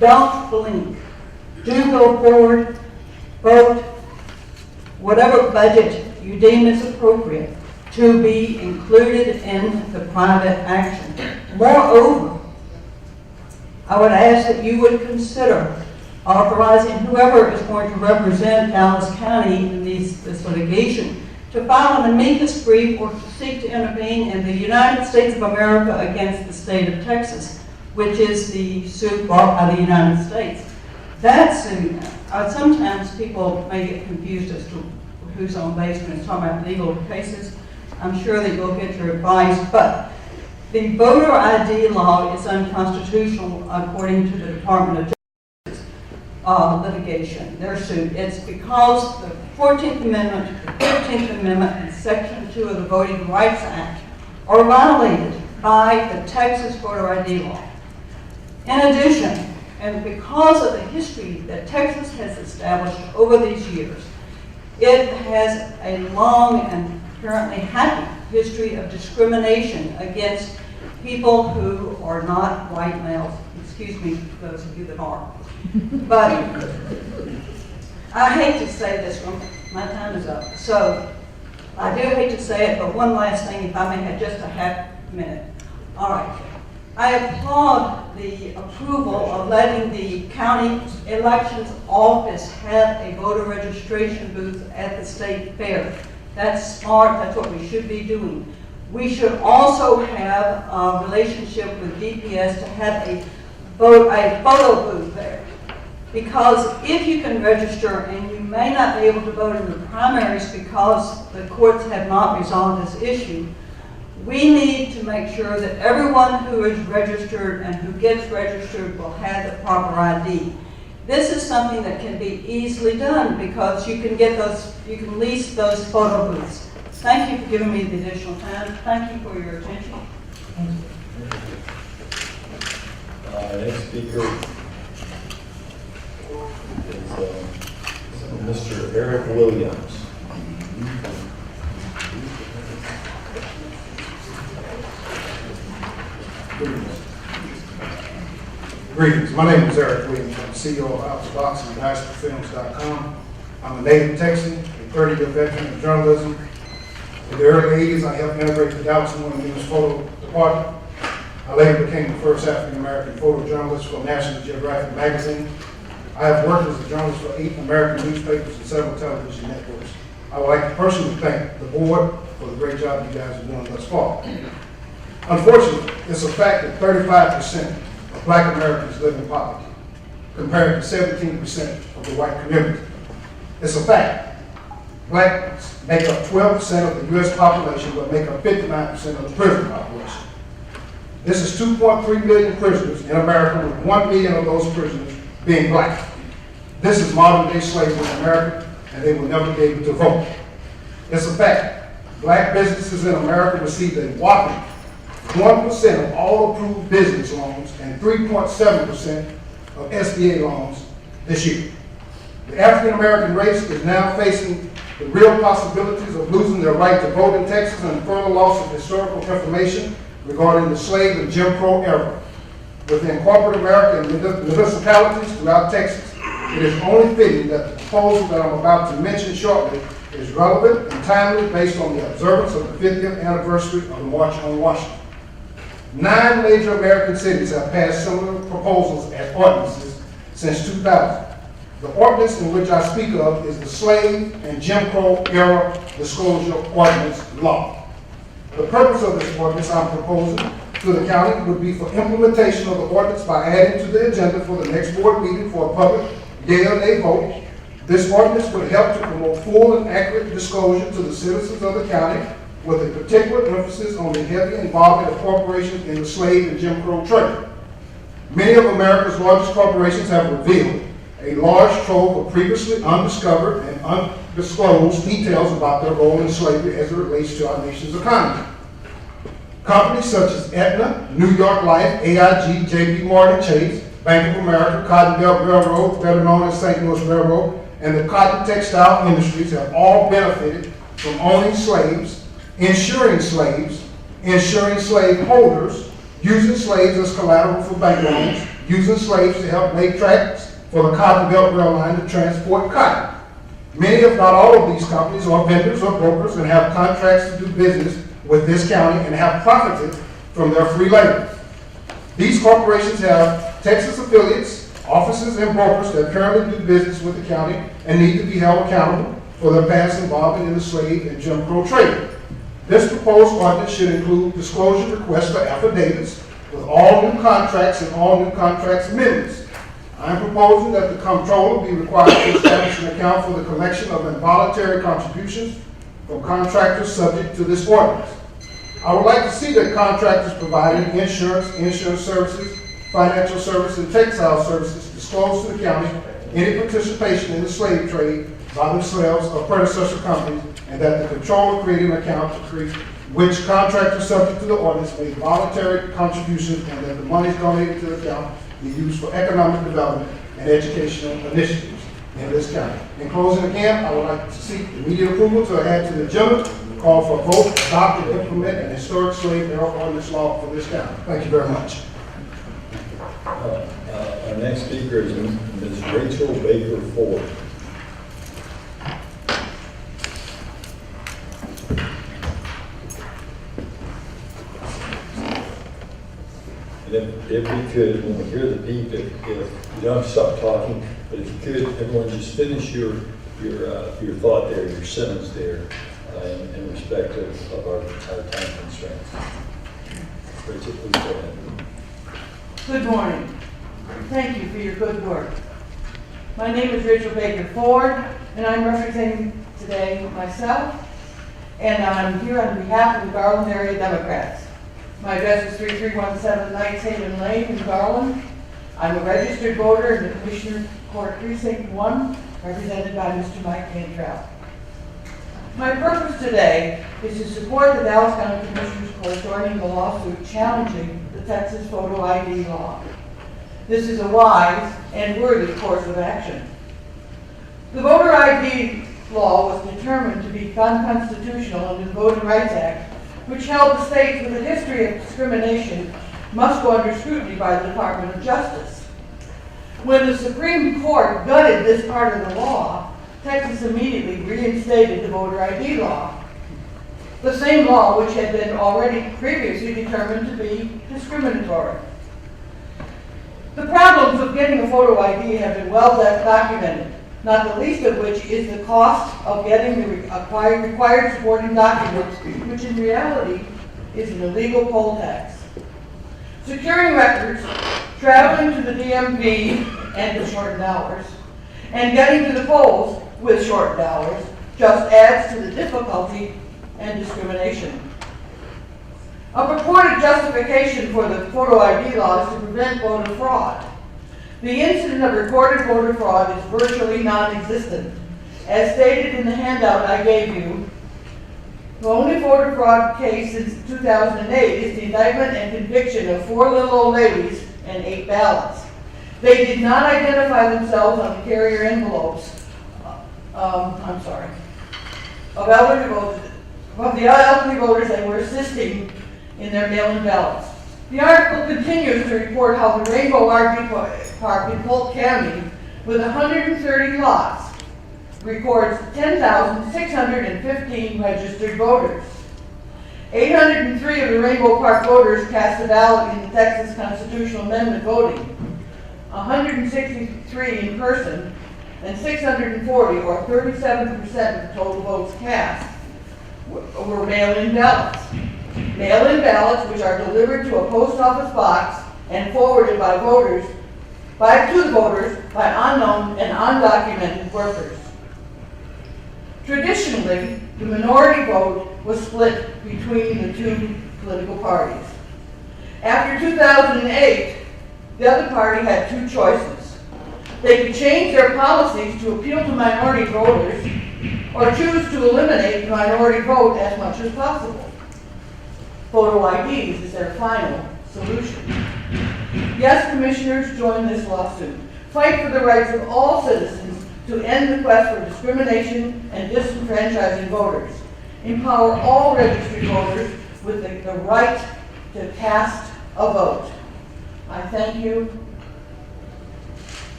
Don't blink. Do go forward, vote, whatever budget you deem is appropriate to be included in the private action. Moreover, I would ask that you would consider authorizing whoever is going to represent Dallas County in this litigation to file an amicus brief or to seek to intervene in the United States of America against the state of Texas, which is the suit brought by the United States. That suit, sometimes people may get confused as to who's on base when it's talking about legal cases. I'm sure that you'll get your advice, but the voter ID law is unconstitutional according to the Department of Justice litigation, their suit. It's because the 14th Amendment, the 15th Amendment, and Section 2 of the Voting Rights Act are violated by the Texas voter ID law. In addition, and because of the history that Texas has established over these years, it has a long and apparently happy history of discrimination against people who are not white males. Excuse me, those of you that are. But I hate to say this one, my time is up. So I do hate to say it, but one last thing, if I may have just a half minute. All right. I applaud the approval of letting the county elections office have a voter registration booth at the state fair. That's smart, that's what we should be doing. We should also have a relationship with DPS to have a photo booth there. Because if you can register and you may not be able to vote in the primaries because the courts have not resolved this issue, we need to make sure that everyone who is registered and who gets registered will have the proper ID. This is something that can be easily done because you can lease those photo booths. Thank you for giving me the additional time. Thank you for your attention. Next speaker is Mr. Eric Williams. Greetings. My name is Eric Williams. I'm CEO of Out the Box and DiasporaFilms.com. I'm a native Texan, a 30-year veteran of journalism. In the early 80s, I helped integrate the Dallas Morning News photo department. I later became the first African-American photojournalist for National Geographic magazine. I have worked as a journalist for 8 American newspapers and several television networks. I would like to personally thank the board for the great job you guys are doing thus far. Unfortunately, it's a fact that 35% of Black Americans live in poverty, compared to 17% of the white community. It's a fact. Blacks make up 12% of the U.S. population, but make up 59% of the prison population. This is 2.3 million prisoners in America, with 1 million of those prisoners being black. This is modern-day slavery in America, and they will never be able to vote. It's a fact. Black businesses in America received a whopping 1% of all approved business loans and 3.7% of SBA loans this year. The African American race is now facing the real possibilities of losing their right to vote in Texas and further loss of historical information regarding the slave and Jim Crow era. Within corporate America and municipalities throughout Texas, it is only fitting that the proposal that I'm about to mention shortly is relevant and timely based on the observance of the 50th anniversary of the March on Washington. 9 major American cities have passed similar proposals as ordinances since 2000. The ordinance in which I speak of is the Slave and Jim Crow Era Disclosure Ordinance Law. The purpose of this ordinance I'm proposing to the county would be for implementation of the ordinance by adding to the agenda for the next board meeting for a public yea or nay vote. This ordinance would help to promote full and accurate disclosure to the citizens of the county, with a particular emphasis on the heavy involvement of corporations in the slave and Jim Crow trade. Many of America's largest corporations have revealed a large trove of previously undiscovered and undisclosed details about their role in slavery as it relates to our nation's economy. Companies such as Aetna, New York Life, AIG, JP Morgan Chase, Bank of America, Cotton Belt Railroad, better known as St. Louis Railroad, and the cotton textile industries have all benefited from owning slaves, insuring slaves, insuring slave holders, using slaves as collateral for bank loans, using slaves to help make tracks for the Cotton Belt Rail Line to transport cotton. Many, if not all, of these companies are vendors or brokers and have contracts to do business with this county and have profited from their free labor. These corporations have Texas affiliates, offices, and brokers that currently do business with the county and need to be held accountable for their past involvement in the slave and Jim Crow trade. This proposed ordinance should include disclosure requests for affidavits with all new contracts and all new contracts amendments. I am proposing that the comptroller be required to establish an account for the collection of involuntary contributions from contractors subject to this ordinance. I would like to see that contractors providing insurance services, financial services, and textile services disclose to the county any participation in the slave trade by themselves or predecessor companies, and that the controller create an account to create which contractors subject to the ordinance make voluntary contributions, and that the monies donated to the account be used for economic development and educational initiatives in this county. In closing, again, I would like to seek immediate approval to add to the agenda, call for a vote, adopt and implement an historic slave era ordinance law for this county. Thank you very much. Our next speaker is Ms. Rachel Baker Ford. And if we could, when we hear the beep, if you don't stop talking, but if you could, everyone just finish your thought there, your sentence there, in respect of our time constraints. Rachel, please go ahead. Good morning. Thank you for your good work. My name is Rachel Baker Ford, and I'm representing today myself, and I'm here on behalf of the Garland area Democrats. My address is 3317 Knights Haven Lane in Garland, I'm a registered voter in the Commissioner Court Precinct 1, represented by Mr. Mike Cantrell. My purpose today is to support the Dallas County Commissioners Court joining the lawsuit challenging the Texas photo ID law. This is a wise and worthy course of action. The voter ID law was determined to be unconstitutional under the Voting Rights Act, which held the states with a history of discrimination must go under scrutiny by the Department of Justice. When the Supreme Court gutted this part of the law, Texas immediately reinstated the voter ID law, the same law which had been already previously determined to be discriminatory. The problems of getting a photo ID have been well documented, not the least of which is the cost of getting the required supporting documents, which in reality is an illegal poll tax. Securing records, traveling to the DMV and with shortened hours, and getting to the polls with shortened hours just adds to the difficulty and discrimination. A purported justification for the photo ID law is to prevent voter fraud. The incident of recorded voter fraud is virtually non-existent. As stated in the handout I gave you, the only voter fraud case since 2008 is the indictment and conviction of 4 little old ladies and 8 ballots. They did not identify themselves on the carrier envelopes. Of the elderly voters they were assisting in their mail-in ballots. The article continues to report how the Rainbow RV Park in Polk County, with 130 lots, records 10,615 registered voters. 803 of the Rainbow Park voters cast a ballot in the Texas Constitutional Amendment voting, 163 in person, and 640, or 37% of the total votes cast, were mail-in ballots. Mail-in ballots which are delivered to a post office box and forwarded by the voters by unknown and undocumented workers. Traditionally, the minority vote was split between the two political parties. After 2008, the other party had 2 choices. They could change their policies to appeal to minority voters or choose to eliminate the minority vote as much as possible. Photo IDs is their final solution. Yes, commissioners, join this lawsuit. Fight for the rights of all citizens to end the quest for discrimination and disenfranchising voters. Empower all registered voters with the right to cast a vote. I thank you.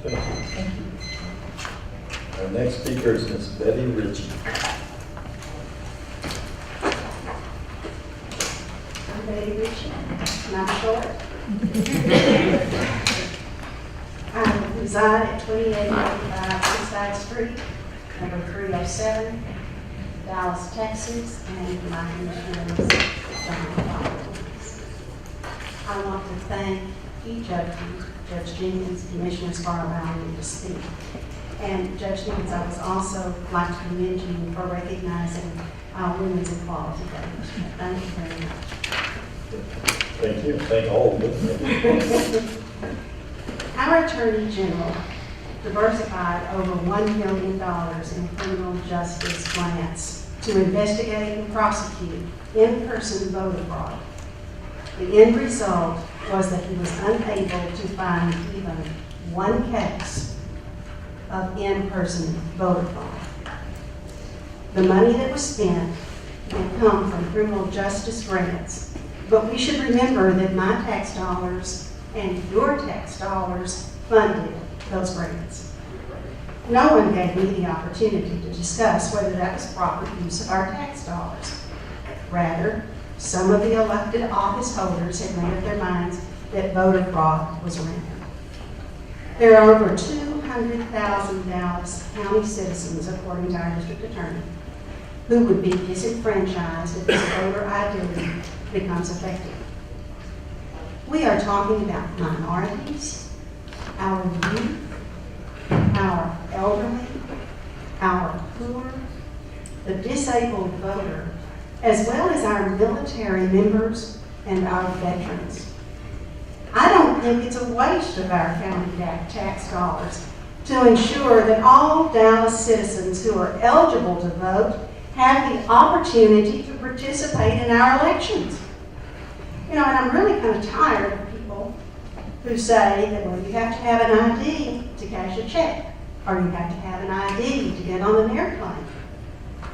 Thank you. Our next speaker is Ms. Betty Ritchie. I'm Betty Ritchie, and I'm short. I reside at 2885 Eastside Street, number 307, Dallas, Texas, and my commissioner is John Collins. I want to thank each of you, Judge Jenkins, Commissioner for allowing me to speak. And Judge Jenkins, I would also like to commend you for recognizing Women's Equality Day. Thank you very much. Thank you. Thank all of you. Our Attorney General diversified over $1 million in criminal justice grants to investigate and prosecute in-person voter fraud. The end result was that he was unable to find even one case of in-person voter fraud. The money that was spent had come from criminal justice grants, but we should remember that my tax dollars and your tax dollars funded those grants. No one gave me the opportunity to discuss whether that was proper use of our tax dollars. Rather, some of the elected office holders had made up their minds that voter fraud was rampant. There are over 200,000 Dallas County citizens, according to our district attorney, who would be disenfranchised if this voter identity becomes effective. We are talking about minorities, our youth, our elderly, our poor, the disabled voter, as well as our military members and our veterans. I don't I think it's a waste of our county tax dollars to ensure that all Dallas citizens who are eligible to vote have the opportunity to participate in our elections. You know, and I'm really kind of tired of people who say that, well, you have to have an ID to cash a check, or you have to have an ID to get on an airplane.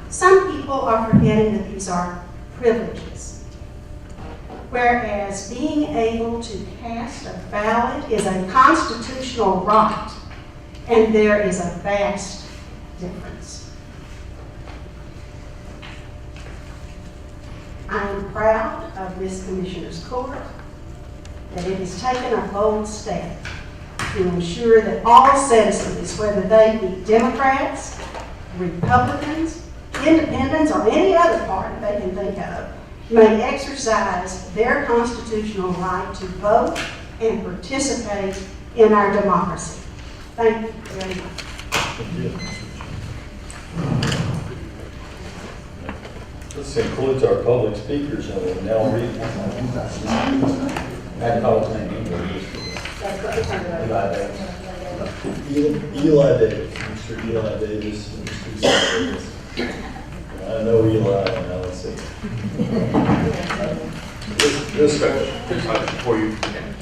Some people are forgetting that these are privileges, whereas being able to cast a ballot is a constitutional right, and there is a vast difference. I am proud of this Commissioner's Court that it has taken a bold step to ensure that all citizens, whether they be Democrats, Republicans, Independents, or any other party they can think of, may exercise their constitutional right to vote and participate in our democracy. Thank you very much. Thank you. This includes our public speakers, and we'll now read. I'd call his name. Eli Davis, Mr. Eli Davis, and Mr. Eli Davis. I know Eli, and now let's see. This Before you,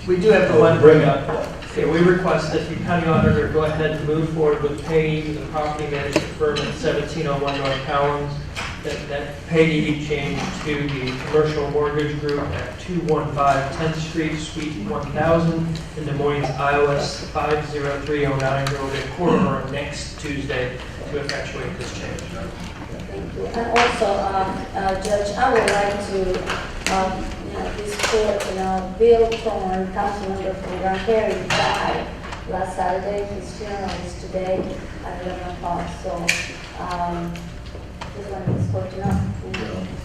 we do have to one bring up. Okay, we request that the county auditor go ahead and move forward with paying the property management firm at 1701 North Cowens. That pay to be changed to the commercial mortgage group at 215 10th Street, Suite 1000 in Des Moines, Iowa, 50309. There will be a court order next Tuesday to effectuate this change. And also, Judge, I would like to, this court, Bill Thorne, council member from Grand Prairie, died last Saturday. His funeral is today at 11 o'clock. So, just wanted this court to know.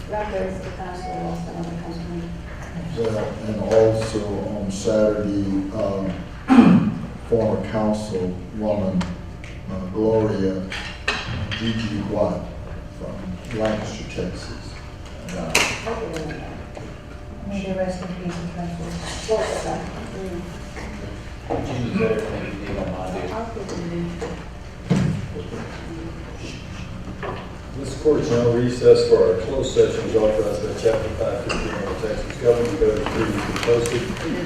Grand Prairie City Council lost another council member. And also on Saturday, former councilwoman Gloria Gigi White from Lancaster, Texas. May the rest in peace and tranquility. Jesus did everything he did on my day. This court is now recessed for our closed sessions authorized by Chapter 515 of the Texas Government Code as previously posted.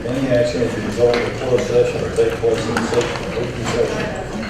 Any action as a result of the closed session will take place in the open session.